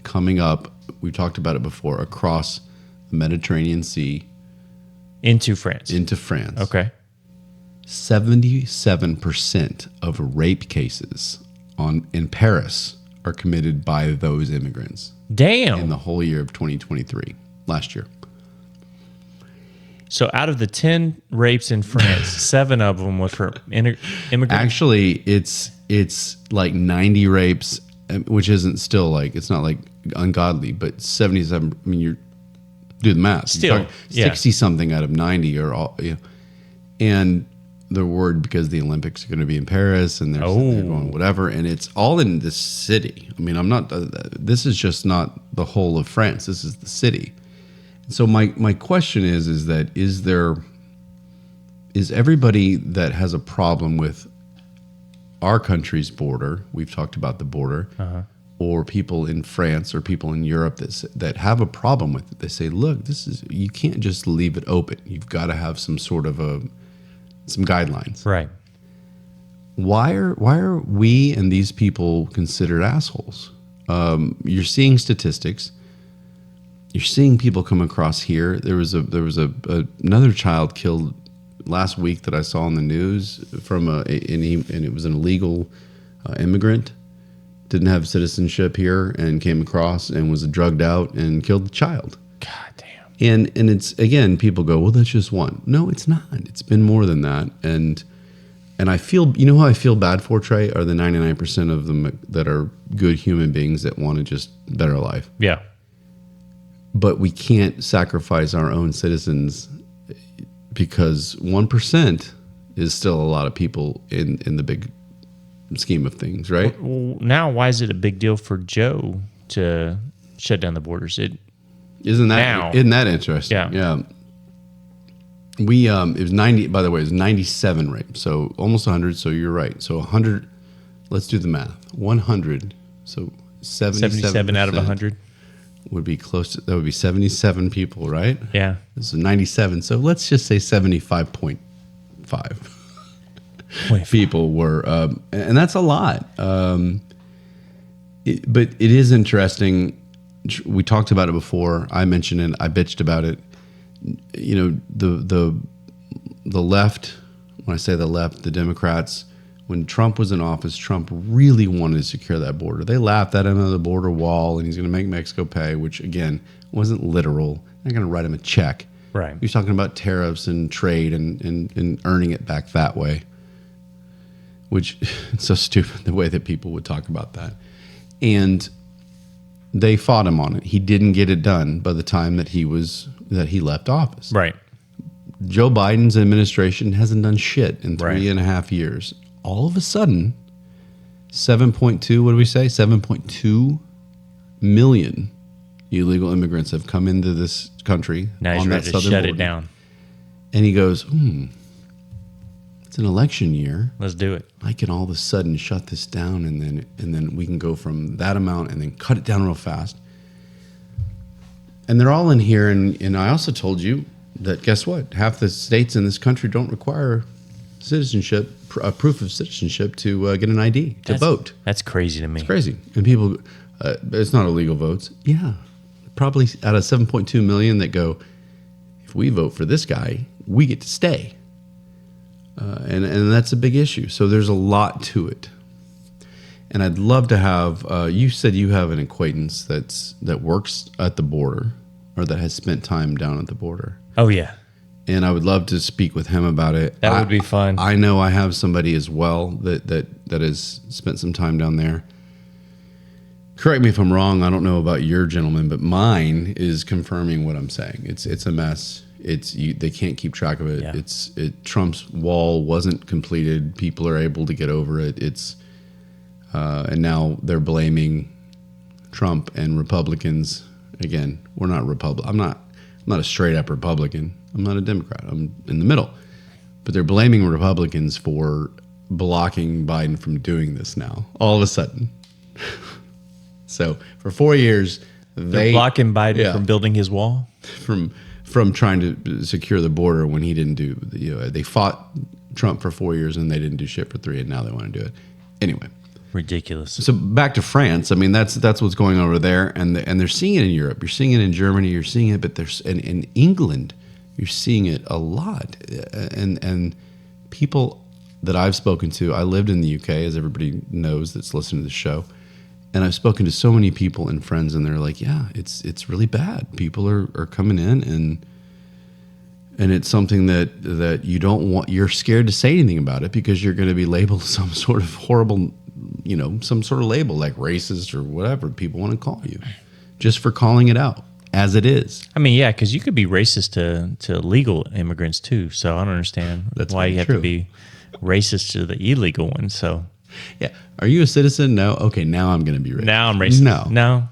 coming up, we talked about it before, across the Mediterranean Sea. Into France. Okay. 77% of rape cases in Paris are committed by those immigrants. Damn. In the whole year of 2023, last year. So out of the 10 rapes in France, 7 of them were for immigrants? Actually, it's like 90 rapes, which isn't still like, it's not like ungodly, but 77, I mean, you're, do the math. Still, 60 something out of 90 are all, and they're worried because the Olympics are going to be in Paris and they're going whatever. And it's all in this city. I mean, this is just not the whole of France. This is the city. So my question is everybody that has a problem with our country's border, we've talked about the border, or people in France or people in Europe that have a problem with it, they say, look, you can't just leave it open. You've got to have some sort of some guidelines. Right. Why are we and these people considered assholes? You're seeing statistics. You're seeing people come across here. There was another child killed last week that I saw on the news and it was an illegal immigrant, didn't have citizenship here, and came across and was drugged out and killed the child. God damn. And it's, again, people go, well, that's just one. No, it's not. It's been more than that. And And I feel, you know who I feel bad for, Trey, are the 99% of them that are good human beings that want to just better life. Yeah. But we can't sacrifice our own citizens because 1% is still a lot of people in the big scheme of things, right? Well, now, why is it a big deal for Joe to shut down the borders? Isn't that interesting? Yeah. We it was 90. By the way, it was 97 rape, so almost 100. So you're right. So 100. Let's do the math. 100. So 77 out of 100 would be close to, that would be 77 people, right? Yeah. So 97. So let's just say 75.5 people were, and that's a lot. But it is interesting. We talked about it before. I mentioned it. I bitched about it. You know, the left, when I say the left, the Democrats, when Trump was in office, Trump really wanted to secure that border. They laughed at him on the border wall, and he's going to make Mexico pay, which, again, wasn't literal. They're going to write him a check. Right. He was talking about tariffs and trade and earning it back that way, which it's so stupid the way that people would talk about that. And they fought him on it. He didn't get it done by the time that he left office. Right. Joe Biden's administration hasn't done shit in 3.5 years. All of a sudden, 7.2, what do we say? 7.2 million illegal immigrants have come into this country. Now he's ready to shut it down. And he goes, it's an election year. Let's do it. I can all of a sudden shut this down, and then we can go from that amount and then cut it down real fast. And they're all in here, and I also told you that, guess what? Half the states in this country don't require citizenship, proof of citizenship to get an ID, to vote. That's crazy to me. It's crazy. And people, it's not illegal votes. Yeah. Probably out of 7.2 million that go, if we vote for this guy, we get to stay. And that's a big issue. So there's a lot to it. And I'd love to have, you said you have an acquaintance that works at the border or that has spent time down at the border. Oh, yeah. And I would love to speak with him about it. That would be fun. I know I have somebody as well that has spent some time down there. Correct me if I'm wrong. I don't know about your gentleman, but mine is confirming what I'm saying. It's a mess. They can't keep track of it. Yeah. Trump's wall wasn't completed. People are able to get over it. And now they're blaming Trump and Republicans. Again, we're not I'm not a straight up Republican. I'm not a Democrat. I'm in the middle. But they're blaming Republicans for blocking Biden from doing this now. All of a sudden. So for 4 years, they're blocking Biden from building his wall? From trying to secure the border when he didn't do, they fought Trump for 4 years and they didn't do shit for 3, and now they want to do it. Anyway. Ridiculous. So back to France. I mean, that's what's going on over there, and they're seeing it in Europe. You're seeing it in Germany. You're seeing it, but there's in England, you're seeing it a lot. And people that I've spoken to, I lived in the UK, as everybody knows that's listening to the show, and I've spoken to so many people and friends, and they're like, yeah, it's really bad. People are coming in, and it's something that you don't want. You're scared to say anything about it because you're going to be labeled some sort of horrible, some sort of label like racist or whatever people want to call you, just for calling it out as it is. I mean, yeah, because you could be racist to legal immigrants too. So I don't understand why you have to be racist to the illegal ones. So yeah, are you a citizen? No. Okay, now I'm going to be racist. Now I'm racist. No.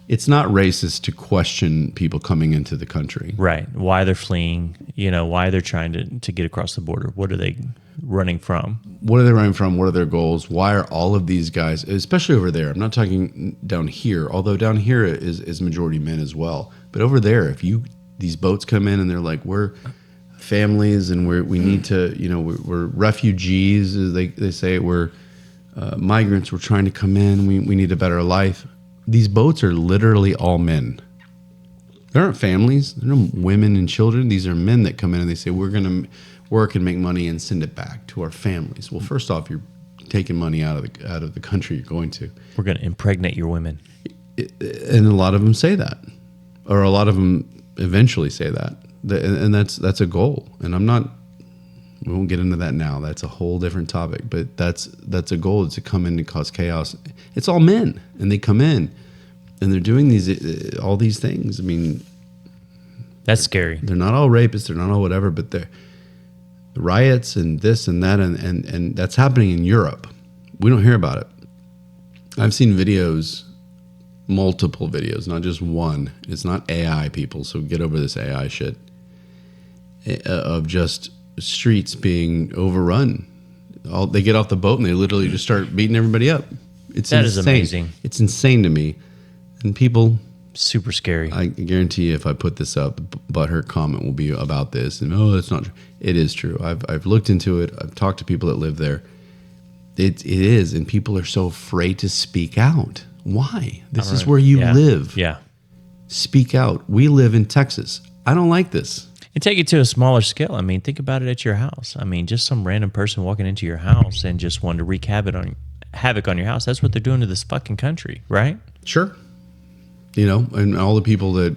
It's not racist to question people coming into the country. Right. Why they're fleeing, why they're trying to get across the border. What are they running from? What are their goals? Why are all of these guys, especially over there, I'm not talking down here, although down here is majority men as well. But over there, these boats come in and they're like, we're families and we need to, we're refugees, as they say, we're migrants, we're trying to come in, we need a better life. These boats are literally all men. There aren't families. There are no women and children. These are men that come in and they say, we're going to work and make money and send it back to our families. Well, first off, you're taking money out of the country you're going to. We're going to impregnate your women. And a lot of them say that. Or a lot of them eventually say that. And that's a goal. And I'm not We won't get into that now. That's a whole different topic. But that's a goal, is to come in and cause chaos. It's all men, and they come in, and they're doing all these things. I mean, that's scary. They're not all rapists. They're not all whatever. But they're riots and this and that, and that's happening in Europe. We don't hear about it. I've seen videos, multiple videos, not just one. It's not AI, people, so get over this AI shit, of just streets being overrun. They get off the boat and they literally just start beating everybody up. That is amazing. It's insane to me. And people... Super scary. I guarantee you, if I put this up, Butthurt Comment will be about this. And, oh, that's not true. It is true. I've looked into it. I've talked to people that live there. It is, and people are so afraid to speak out. Why? This is where you live. Yeah. Speak out. We live in Texas. I don't like this. And take it to a smaller scale. I mean, think about it at your house. I mean, just some random person walking into your house and just wanting to wreak havoc on your house. That's what they're doing to this fucking country, right? Sure. You know, and all the people that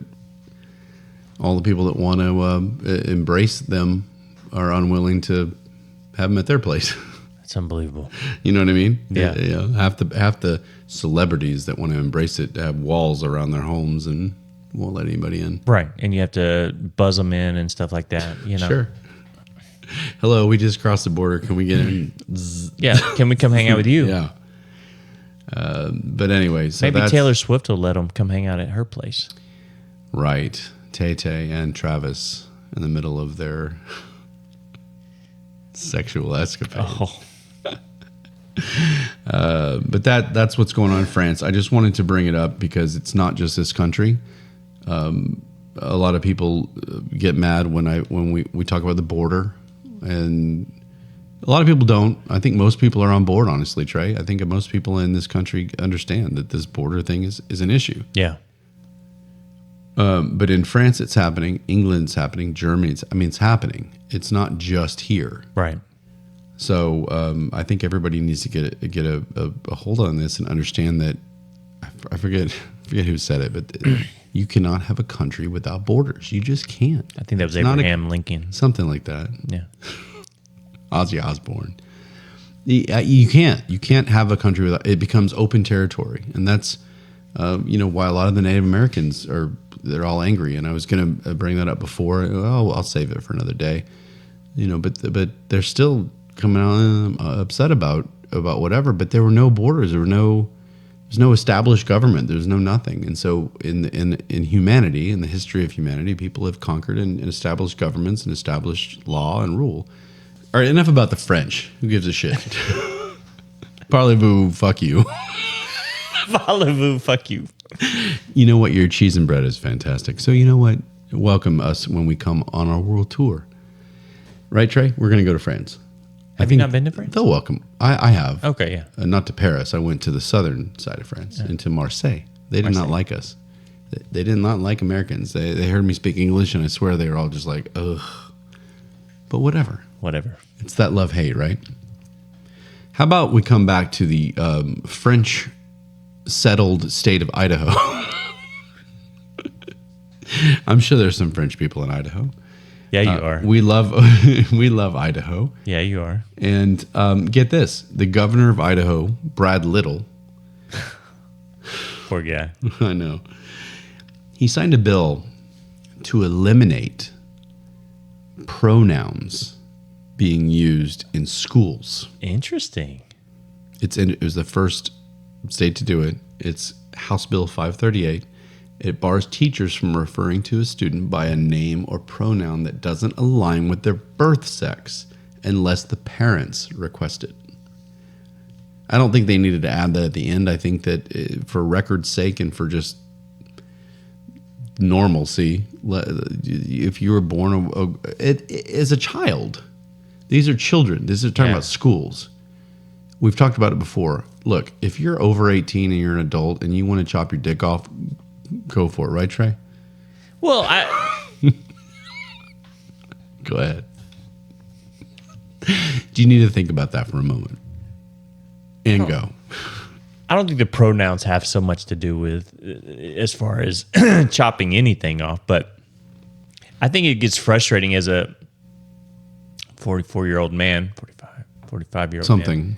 want to embrace them are unwilling to have them at their place. That's unbelievable. You know what I mean? Yeah. Half the celebrities that want to embrace it have walls around their homes and won't let anybody in. Right, and you have to buzz them in and stuff like that. You know. Sure. Hello, we just crossed the border. Can we get in? Yeah. Can we come hang out with you? Yeah. But anyway, so maybe Taylor Swift will let them come hang out at her place. Right. Tay-Tay and Travis in the middle of their sexual escapade. Oh. But that's what's going on in France. I just wanted to bring it up because it's not just this country. A lot of people get mad when we talk about the border, and a lot of people don't. I think most people are on board, honestly, Trey. I think most people in this country understand that this border thing is an issue. Yeah. But in France, it's happening. England's happening. Germany's. I mean, it's happening. It's not just here. Right. So I think everybody needs to get a hold on this and understand that. I forget who said it, but you cannot have a country without borders. You just can't. I think that was Abraham Lincoln. Something like that. Yeah. Ozzy Osbourne. You can't have a country without. It becomes open territory, and that's why a lot of the Native Americans they're all angry. And I was going to bring that up before. Oh, I'll save it for another day. But they're still coming out upset about whatever. But there were no borders. There's no established government. There's no nothing. And so in humanity, in the history of humanity, people have conquered and established governments and established law and rule. All right, enough about the French. Who gives a shit? Parlez-vous, fuck you. Parlez-vous, fuck you. You know what? Your cheese and bread is fantastic. So you know what? Welcome us when we come on our world tour. Right, Trey? We're going to go to France. Have you not been to France? They'll welcome. I have. Okay, yeah. Not to Paris. I went to the southern side of France, into Marseille. They did not like us. They did not like Americans. They heard me speak English, and I swear they were all just like, ugh. But whatever. Whatever. It's that love-hate, right? How about we come back to the French settled state of Idaho? I'm sure there's some French people in Idaho. Yeah, you are. We love Idaho. Yeah, you are. And get this, the governor of Idaho, Brad Little. Poor guy. I know. He signed a bill to eliminate pronouns being used in schools. Interesting. It was the first state to do it. It's House Bill 538. It bars teachers from referring to a student by a name or pronoun that doesn't align with their birth sex unless the parents request it. I don't think they needed to add that at the end. I think that for record's sake and for just normalcy, if you were born as a child, these are children. This is talking about schools. We've talked about it before. Look, if you're over 18 and you're an adult and you want to chop your dick off, go for it, right, Trey? Well, Go ahead. Do you need to think about that for a moment? And go. I don't think the pronouns have so much to do with as far as chopping anything off, but I think it gets frustrating 44-year-old man, 45-year-old Something. man.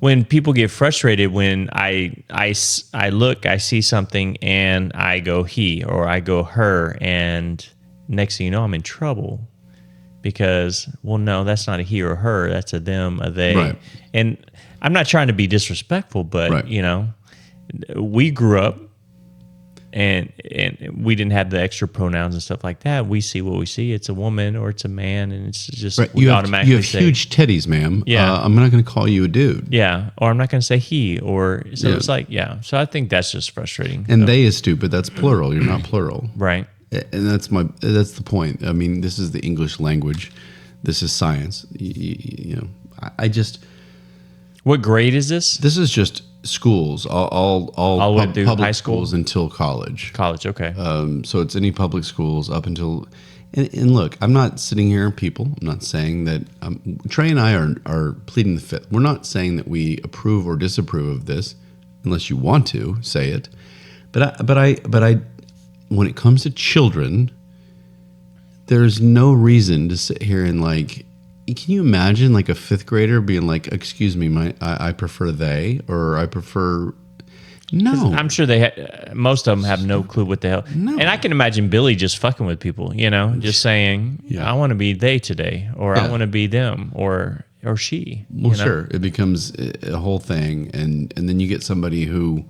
When people get frustrated, when I look, I see something, and I go he or I go her, and next thing you know, I'm in trouble because, well, no, that's not a he or her. That's a them, a they. Right. And I'm not trying to be disrespectful, but, Right. you know, we grew up and we didn't have the extra pronouns and stuff like that. We see what we see. It's a woman or it's a man, and it's just Right. we You have automatically say, huge titties, ma'am. Yeah. I'm not going to call you a dude. yeah, or I'm not going to say he, or so Yeah. it's like, yeah. So I think that's just frustrating. And So, they is stupid. That's plural. You're not plural. right. And that's the point. I mean, this is the English language. This is science. You know, I just, What grade is this? this is just schools, all All the way through public high school? schools until college. College. Okay. So it's any public schools up until, and look, I'm not sitting here, people. I'm not saying that Trey and I are pleading the fifth. We're not saying that we approve or disapprove of this, unless you want to say it. But I, when it comes to children, there's no reason to sit here and like. Can you imagine like a fifth grader being like, "Excuse me, I prefer they," or "I prefer"? No, I'm sure most of them have no clue what the hell. No. And I can imagine Billy just fucking with people, you know, just saying, Yeah. I want to be they today, or I Yeah. want to be them, or she. Well, you know? sure. It becomes a whole thing, and then you get somebody who,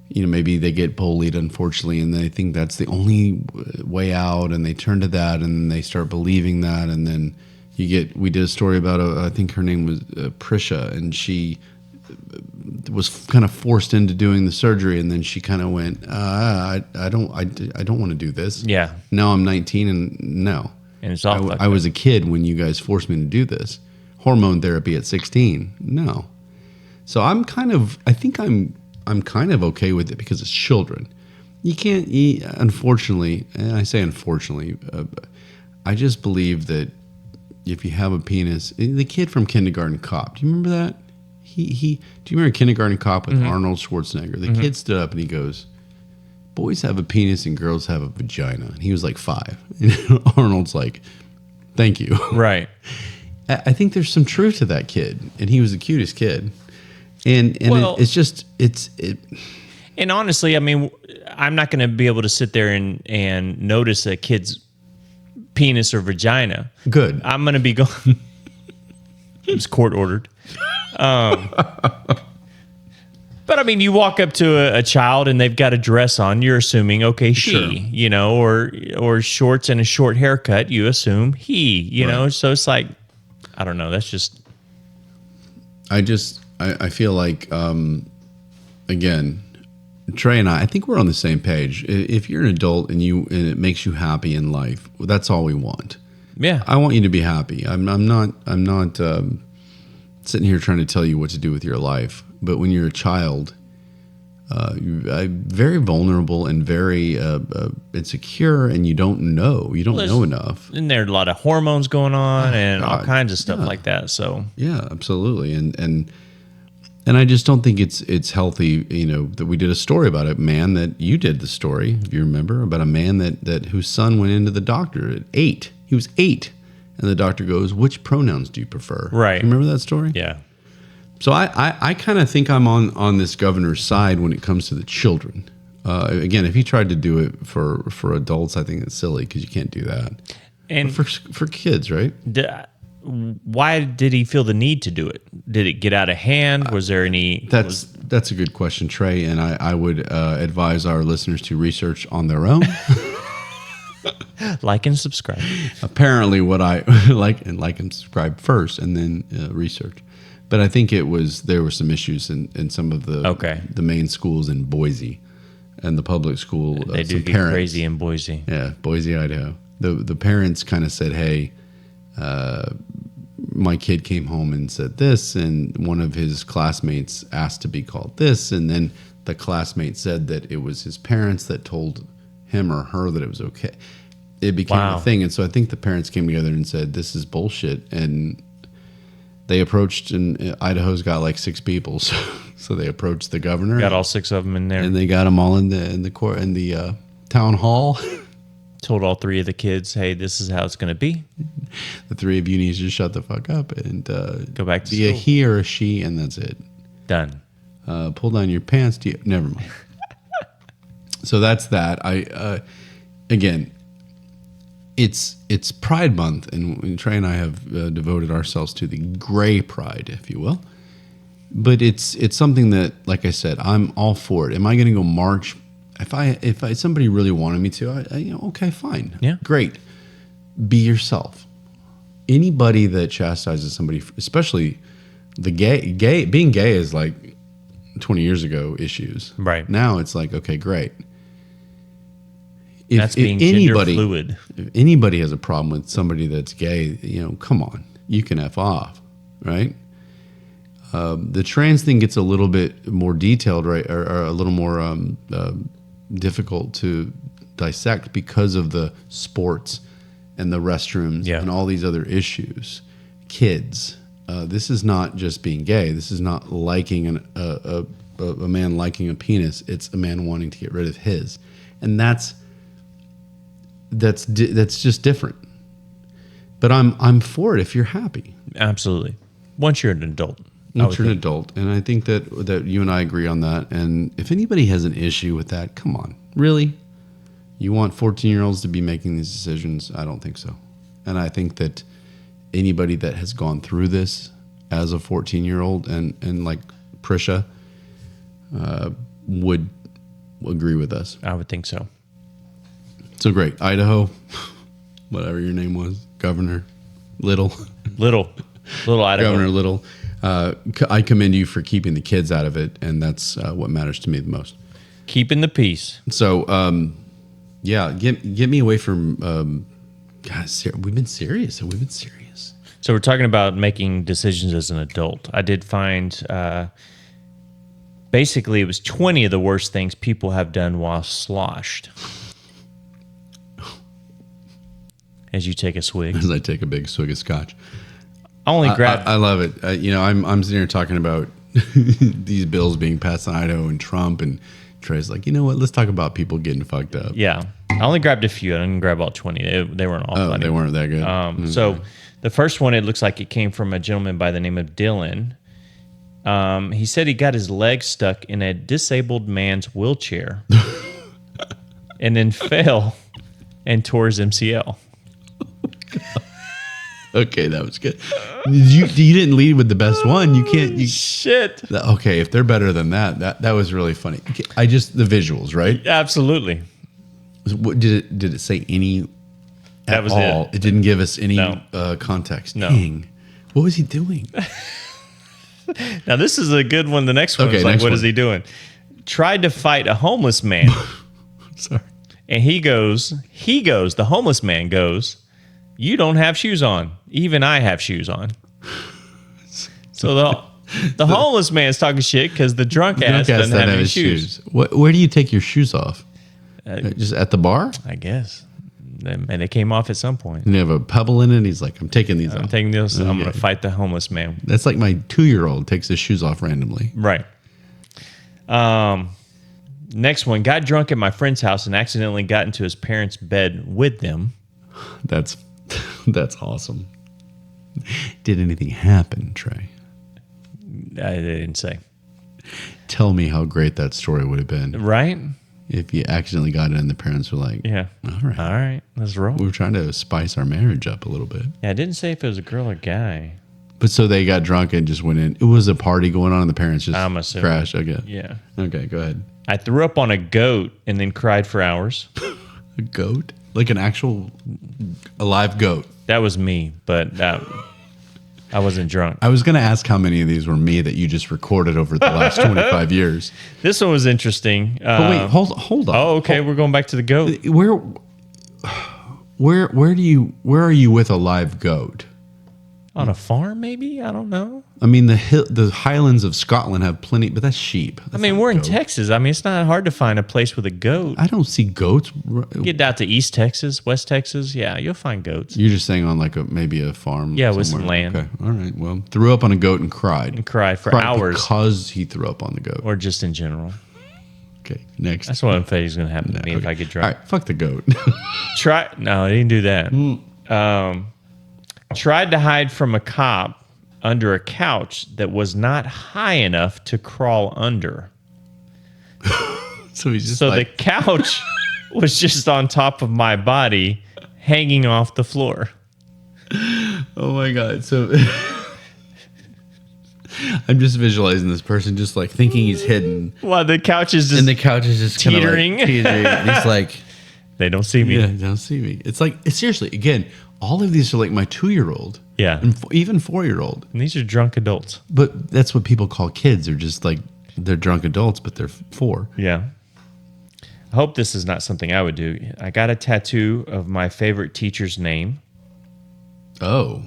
you know, maybe they get bullied, unfortunately, and they think that's the only way out, and they turn to that, and then they start believing that, and then we did a story about I think her name was Prisha, and she was kind of forced into doing the surgery, and then she kind of went, I don't want to do this. Yeah. Now I'm 19, and no. And it's all fucked I up. was a kid when you guys forced me to do this. Hormone therapy at 16. No. So I think I'm kind of okay with it because it's children. You can't, unfortunately, and I say unfortunately, I just believe that if you have a penis, the kid from Kindergarten Cop, do you remember that? Do you remember Kindergarten Cop with Arnold Schwarzenegger? The kid stood up and he goes, "Boys have a penis and girls have a vagina." And he was like 5. And Arnold's like, "Thank you." Right. I think there's some truth to that kid, and he was the cutest kid. And Well- it's just. And honestly, I mean, I'm not going to be able to sit there and notice a kid's penis or vagina. Good. I'm going to be going. It's court ordered. But I mean, you walk up to a child and they've got a dress on. You're assuming, okay, she, Sure. you know, or shorts and a short haircut. You assume he, you know. So it's like, I don't know. That's just. I feel like, again, Trey and I think we're on the same page. If you're an adult and it makes you happy in life, that's all we want. Yeah. I want you to be happy. I'm not sitting here trying to tell you what to do with your life. But when you're a child, you're very vulnerable and very insecure, and you don't know. You don't know enough. And there are a lot of hormones going on and all God. kinds of stuff Yeah. like that. So Yeah, absolutely. And I just don't think it's healthy, you know, that we did a story about a man that you did the story, if you remember, about a man that whose son went into the doctor at 8. He was 8. And the doctor goes, "Which pronouns do you prefer?" Right. You remember that story? yeah. So I kind of think I'm on this governor's side when it comes to the children. Again, if he tried to do it for adults, I think it's silly because you can't do that. And But for kids, right? why did he feel the need to do it? Did it get out of hand? Was there any? That's a good question, Trey, and I would advise our listeners to research on their own. Like and subscribe. Apparently, what I like and subscribe first, and then research. But I think there were some issues in some of the main schools in Boise, and the public school. They do some get parents, crazy in Boise. Yeah, Boise, Idaho. The parents kind of said, "Hey, my kid came home and said this, and one of his classmates asked to be called this, and then the classmate said that it was his parents that told him or her that it was okay." It became a thing, and so I think the parents came together and said, "This is bullshit," and they approached, and Idaho's got like 6 people, so they approached the governor. Got all 6 of them in there. And they got them all in the court in the town hall. Told all three of the kids, hey, this is how it's going to be. The three of you need to just shut the fuck up and Go back to be a school. he or a she, and that's it. Done. Pull down your pants. Never mind. So that's that. Again, it's Pride Month, and Trey and I have devoted ourselves to the gray pride, if you will. But it's something that, like I said, I'm all for it. Am I going to go march? If somebody really wanted me to, okay, fine, Yeah, great. Be yourself. Anybody that chastises somebody, especially the gay, being gay is like 20 years ago issues. Right. Now it's like, okay, great. That's being gender fluid. If anybody has a problem with somebody that's gay, come on, you can F off, right? The trans thing gets a little bit more detailed, right, or a little more difficult to dissect because of the sports and the restrooms and all these other issues. Kids, this is not just being gay. This is not liking a man liking a penis. It's a man wanting to get rid of his, and that's just different. But I'm for it if you're happy. Absolutely. Once you're an adult. Once you're an adult. And I think that you and I agree on that. And if anybody has an issue with that, come on. Really? You want 14-year-olds to be making these decisions? I don't think so. And I think that anybody that has gone through this as a 14-year-old and like Prisha would agree with us. I would think so. So great. Idaho, whatever your name was, Governor Little. Little Idaho. Governor Little. I commend you for keeping the kids out of it, and that's what matters to me the most. Keeping the peace. So, get me away from. Guys, we've been serious. We've been serious. So we're talking about making decisions as an adult. I did find, basically, it was 20 of the worst things people have done while sloshed. As you take a swig. As I take a big swig of scotch. I only grabbed. I love it. I'm sitting here talking about these bills being passed in Idaho and Trump, and Trey's like, you know what? Let's talk about people getting fucked up. Yeah. I only grabbed a few. I didn't grab all 20. They weren't all funny. They weren't that good. So the first one, it looks like it came from a gentleman by the name of Dylan. He said he got his leg stuck in a disabled man's wheelchair and then fell and tore his MCL. Okay, that was good. You didn't lead with the best one. You can't. Shit. Okay, if they're better than that was really funny. The visuals, right? Absolutely. What did it say any? That was all? it. It didn't give us any No. Context. No. Dang. What was he doing? Now this is a good one. The next one is like, what is he doing? Tried to fight a homeless man. Sorry. And he goes, the homeless man goes, you don't have shoes on. Even I have shoes on. So the homeless man's talking shit because the drunk ass doesn't have any shoes. Where do you take your shoes off? Just at the bar? I guess. And they came off at some point. And you have a pebble in it. He's like, I'm taking these off. I'm taking those. I'm going to fight the homeless man. That's like my 2-year-old takes his shoes off randomly. Right. Next one. Got drunk at my friend's house and accidentally got into his parents' bed with them. That's awesome. Did anything happen, Trey? I didn't say. Tell me how great that story would have been. Right? If you accidentally got it and the parents were like, Yeah. All right, let's roll. We were trying to spice our marriage up a little bit. Yeah, I didn't say if it was a girl or guy. But so they got drunk and just went in. It was a party going on and the parents just I'm assuming. crashed. Okay. Yeah. Okay, go ahead. I threw up on a goat and then cried for hours. A goat? Like an actual alive goat? That was me, but I wasn't drunk. I was going to ask how many of these were me that you just recorded over the last 25 years. This one was interesting. But wait, hold on. Oh, okay. We're going back to the goat. Where are you with a live goat? On a farm, maybe? I don't know. I mean, the Highlands of Scotland have plenty, but that's sheep. I mean, we're in Texas. I mean, it's not hard to find a place with a goat. I don't see goats. Get out to East Texas, West Texas. Yeah, you'll find goats. You're just saying on like maybe a farm. Yeah, with some land. Okay, all right. Well, threw up on a goat and cried. And cried for hours. Because he threw up on the goat. Or just in general. Okay, next. That's what I'm afraid is going to happen to me if I get All drunk. right, fuck the goat. No, I didn't do that. Tried to hide from a cop under a couch that was not high enough to crawl under. So he's just So like, the couch was just on top of my body, hanging off the floor. oh my God. So I'm just visualizing this person just like thinking he's hidden. Well, the couch is just And the couch is just kind of teetering. like teetering. And he's like, they don't see me. yeah, don't see me. It's like, seriously, again, all of these are like my 2-year-old. Yeah. And even 4-year-old. And these are drunk adults. But that's what people call kids. They're just like, they're drunk adults, but they're 4. Yeah. I hope this is not something I would do. I got a tattoo of my favorite teacher's name. Oh.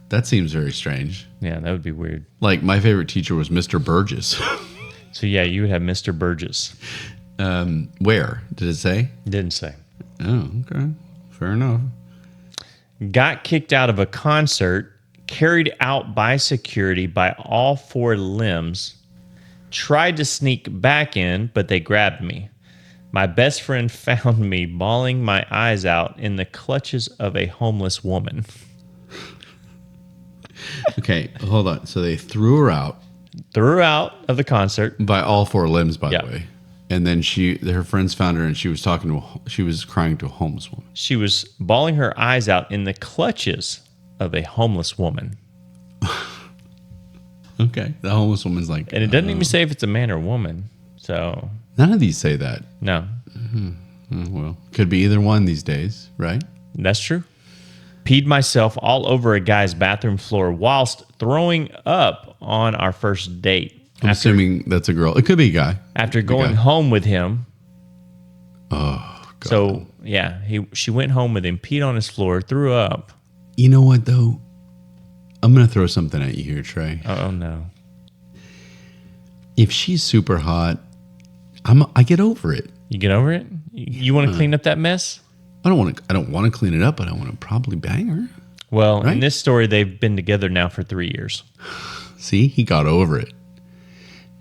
That seems very strange. Yeah, that would be weird. Like my favorite teacher was Mr. Burgess. So yeah, you would have Mr. Burgess. Where? Did it say? Didn't say. Oh, okay. Fair enough. Got kicked out of a concert, carried out by security by all 4 limbs, tried to sneak back in, but they grabbed me. My best friend found me bawling my eyes out in the clutches of a homeless woman. Okay, hold on. So they threw her out Threw her out of the concert. by all 4 limbs, by Yep. the way. And then her friends found her, and she was crying to a homeless woman. She was bawling her eyes out in the clutches of a homeless woman. Okay, the homeless woman's like, And it doesn't even say if it's a man or woman. So, none of these say that. no, Well, could be either one these days, right? that's true. Peed myself all over a guy's bathroom floor whilst throwing up on our first date. I'm assuming that's a girl. It could be a guy. After going guy. home with him. Oh, God. So, yeah, she went home with him, peed on his floor, threw up. You know what, though? I'm going to throw something at you here, Trey. Oh, no. If she's super hot, I get over it. You get over it? You want to clean up that mess? I don't want to clean it up, but I want to probably bang her. Well, Right? in this story, they've been together now for 3 years. See, he got over it.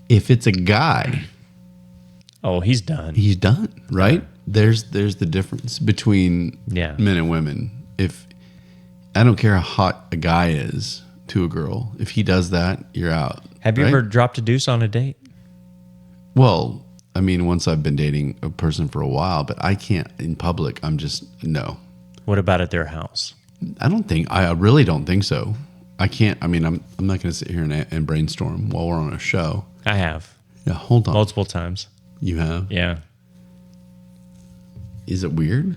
If it's a guy, Oh, he's done. he's done, right? There's the difference between Yeah. men and women. If I don't care how hot a guy is to a girl, if he does that, you're out. Have you right? ever dropped a deuce on a date? Well, I mean, once I've been dating a person for a while, but I can't in public. I'm just no. What about at their house? I really don't think so. I can't. I mean, I'm not going to sit here and brainstorm while we're on a show. I have. Yeah, hold on. Multiple times. You have? Yeah. Is it weird?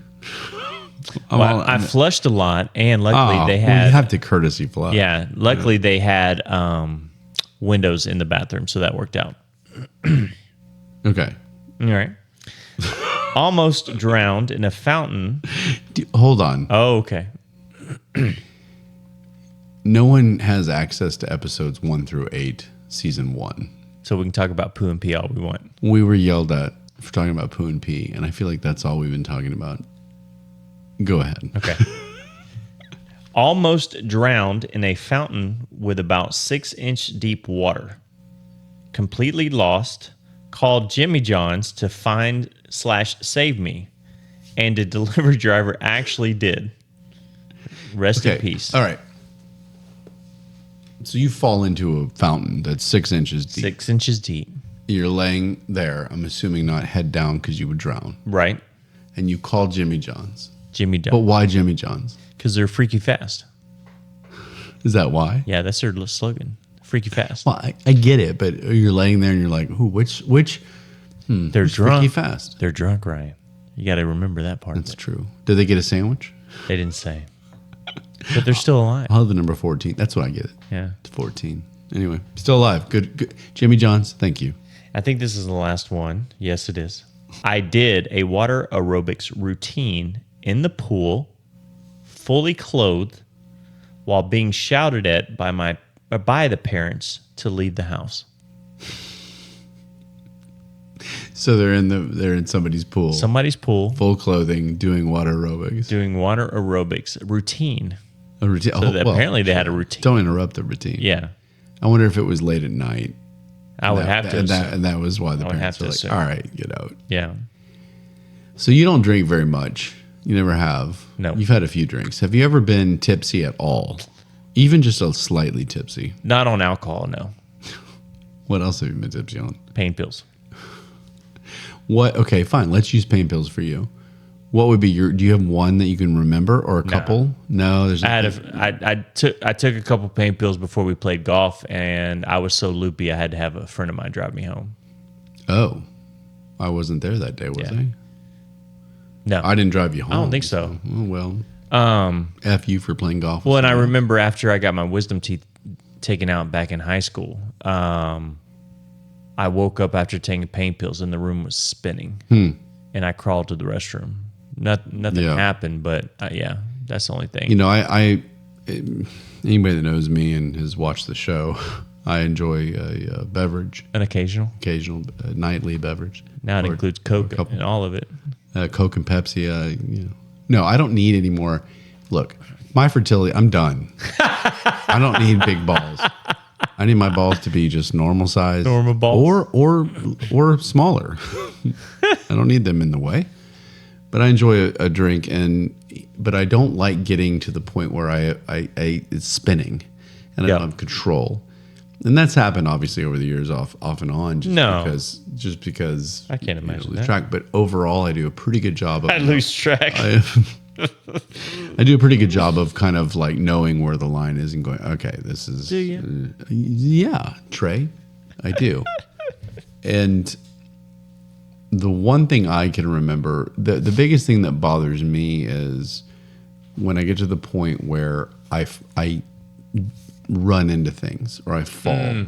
Well, I flushed a lot, and luckily they you had. have to courtesy flush. Yeah, luckily they had windows in the bathroom, so that worked out. Okay. All right. Almost drowned in a fountain. Hold on. Oh, okay. No one has access to episodes 1 through 8, season 1. So we can talk about poo and pee all we want. We were yelled at for talking about poo and pee, and I feel like that's all we've been talking about. Go ahead. Okay. Almost drowned in a fountain with about 6-inch deep water. Completely lost. Called Jimmy John's to find/save me. And the delivery driver actually did. Rest in peace. All right. So you fall into a fountain that's 6 inches deep. 6 inches deep. You're laying there, I'm assuming not head down because you would drown. Right. And you call Jimmy John's. Jimmy But John's. why Jimmy John's? Because they're freaky fast. Is that why? Yeah, that's their slogan. Freaky fast. Well, I get it, but you're laying there and you're like, "Who? Which? They're Freaky drunk. fast." They're drunk, Ryan. You got to remember that part. That's true. Did they get a sandwich? They didn't say. But they're still alive. I'll have the number 14. That's what I get it. Yeah. It's 14. Anyway, still alive. Good. Jimmy John's, thank you. I think this is the last one. Yes, it is. I did a water aerobics routine in the pool, fully clothed, while being shouted at by the parents to leave the house. So they're in somebody's pool. Somebody's pool, Full clothing, doing water aerobics. doing water aerobics routine. A routine. So apparently they had a routine. Don't interrupt the routine. Yeah. I wonder if it was late at night I would have to. And that was why the I would parents have were to like, assume. all right, get out. Yeah. So you don't drink very much. You never have. No. You've had a few drinks. Have you ever been tipsy at all? Even just a slightly tipsy? Not on alcohol, no. What else have you been tipsy on? Pain pills. What? Okay, fine. Let's use pain pills for you. What would be do you have one that you can remember or a couple? No, there's. I took a couple pain pills before we played golf, and I was so loopy I had to have a friend of mine drive me home. Oh, I wasn't there that day, was I? No, I didn't drive you home. I don't think so. Oh, well, F you for playing golf. Well, and I remember after I got my wisdom teeth taken out back in high school, I woke up after taking pain pills and the room was spinning, and I crawled to the restroom. Nothing happened, but yeah, that's the only thing. You know, I anybody that knows me and has watched the show, I enjoy a beverage, An occasional. Nightly beverage. Now it includes Coke and all of it. Coke and Pepsi. You know, no, I don't need any more. Look, my fertility, I'm done. I don't need big balls. I need my balls to be just normal size, Normal balls. or smaller. I don't need them in the way. But I enjoy a drink, but I don't like getting to the point where it's spinning, and I don't have control. And that's happened obviously over the years, off and on. Just because I can't imagine lose that. track. But overall, I do a pretty good job. I lose track. I do a pretty good job of kind of like knowing where the line is and going, okay, this is. Do you? Yeah, Trey, I do. And the one thing I can remember, the biggest thing that bothers me is when I get to the point where I run into things or I fall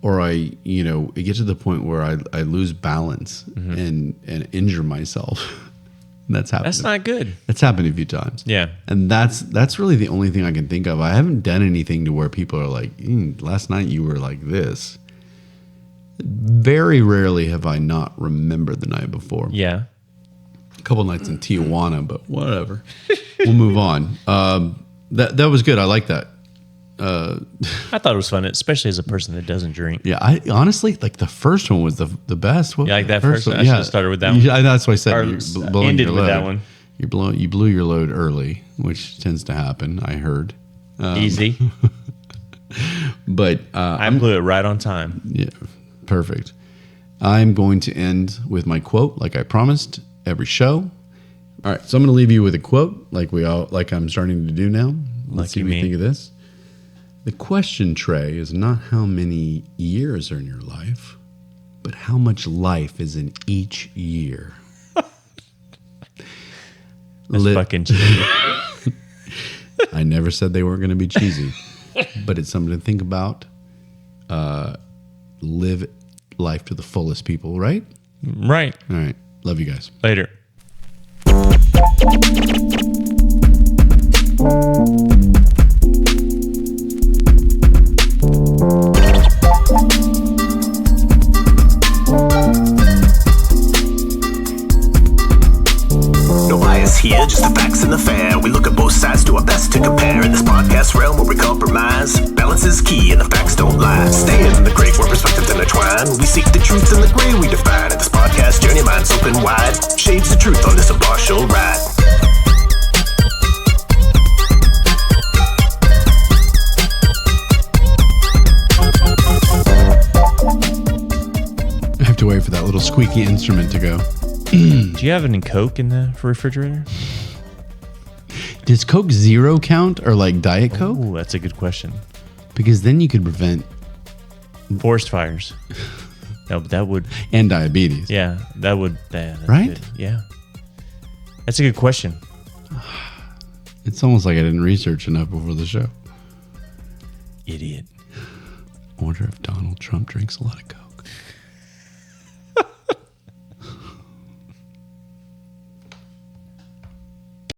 or I get to the point where I lose balance and injure myself. That's happened. That's not good. That's happened a few times. Yeah. And that's really the only thing I can think of. I haven't done anything to where people are like, last night you were like this. Very rarely have I not remembered the night before. Yeah. A couple nights in Tijuana, but whatever. We'll move on. That was good. I like that. I thought it was fun, especially as a person that doesn't drink. Yeah, I honestly like the first one was the best. You like that first one? I should have started with that one. Yeah, that's why I said Or you're blowing ended your with load. that one. You blew your load early, which tends to happen. I heard. Easy. But I blew it right on time. yeah, perfect. I'm going to end with my quote, like I promised every show. All right, so I'm going to leave you with a quote, like I'm starting to do now. Let's see what you think of this. The question, Trey, is not how many years are in your life, but how much life is in each year. That's fucking cheesy. I never said they weren't going to be cheesy, but it's something to think about. Live life to the fullest, people, right? Right. All right. Love you guys. Later. No bias here, just the facts and the fair. We look at both sides, do our best to compare. In this podcast realm where we compromise, balance is key and the facts don't lie. Stay in the great where perspectives intertwine. We seek the truth in the gray we define. In this podcast journey, minds open wide. Shades the truth on this impartial ride. I have to wait for that little squeaky instrument to go. Do you have any Coke in the refrigerator? Does Coke Zero count or like Diet Coke? Ooh, that's a good question. Because then you could prevent Forest fires. No, but that would. and diabetes. Yeah, that would. That's Right? good. Yeah. That's a good question. It's almost like I didn't research enough before the show. Idiot. I wonder if Donald Trump drinks a lot of Coke.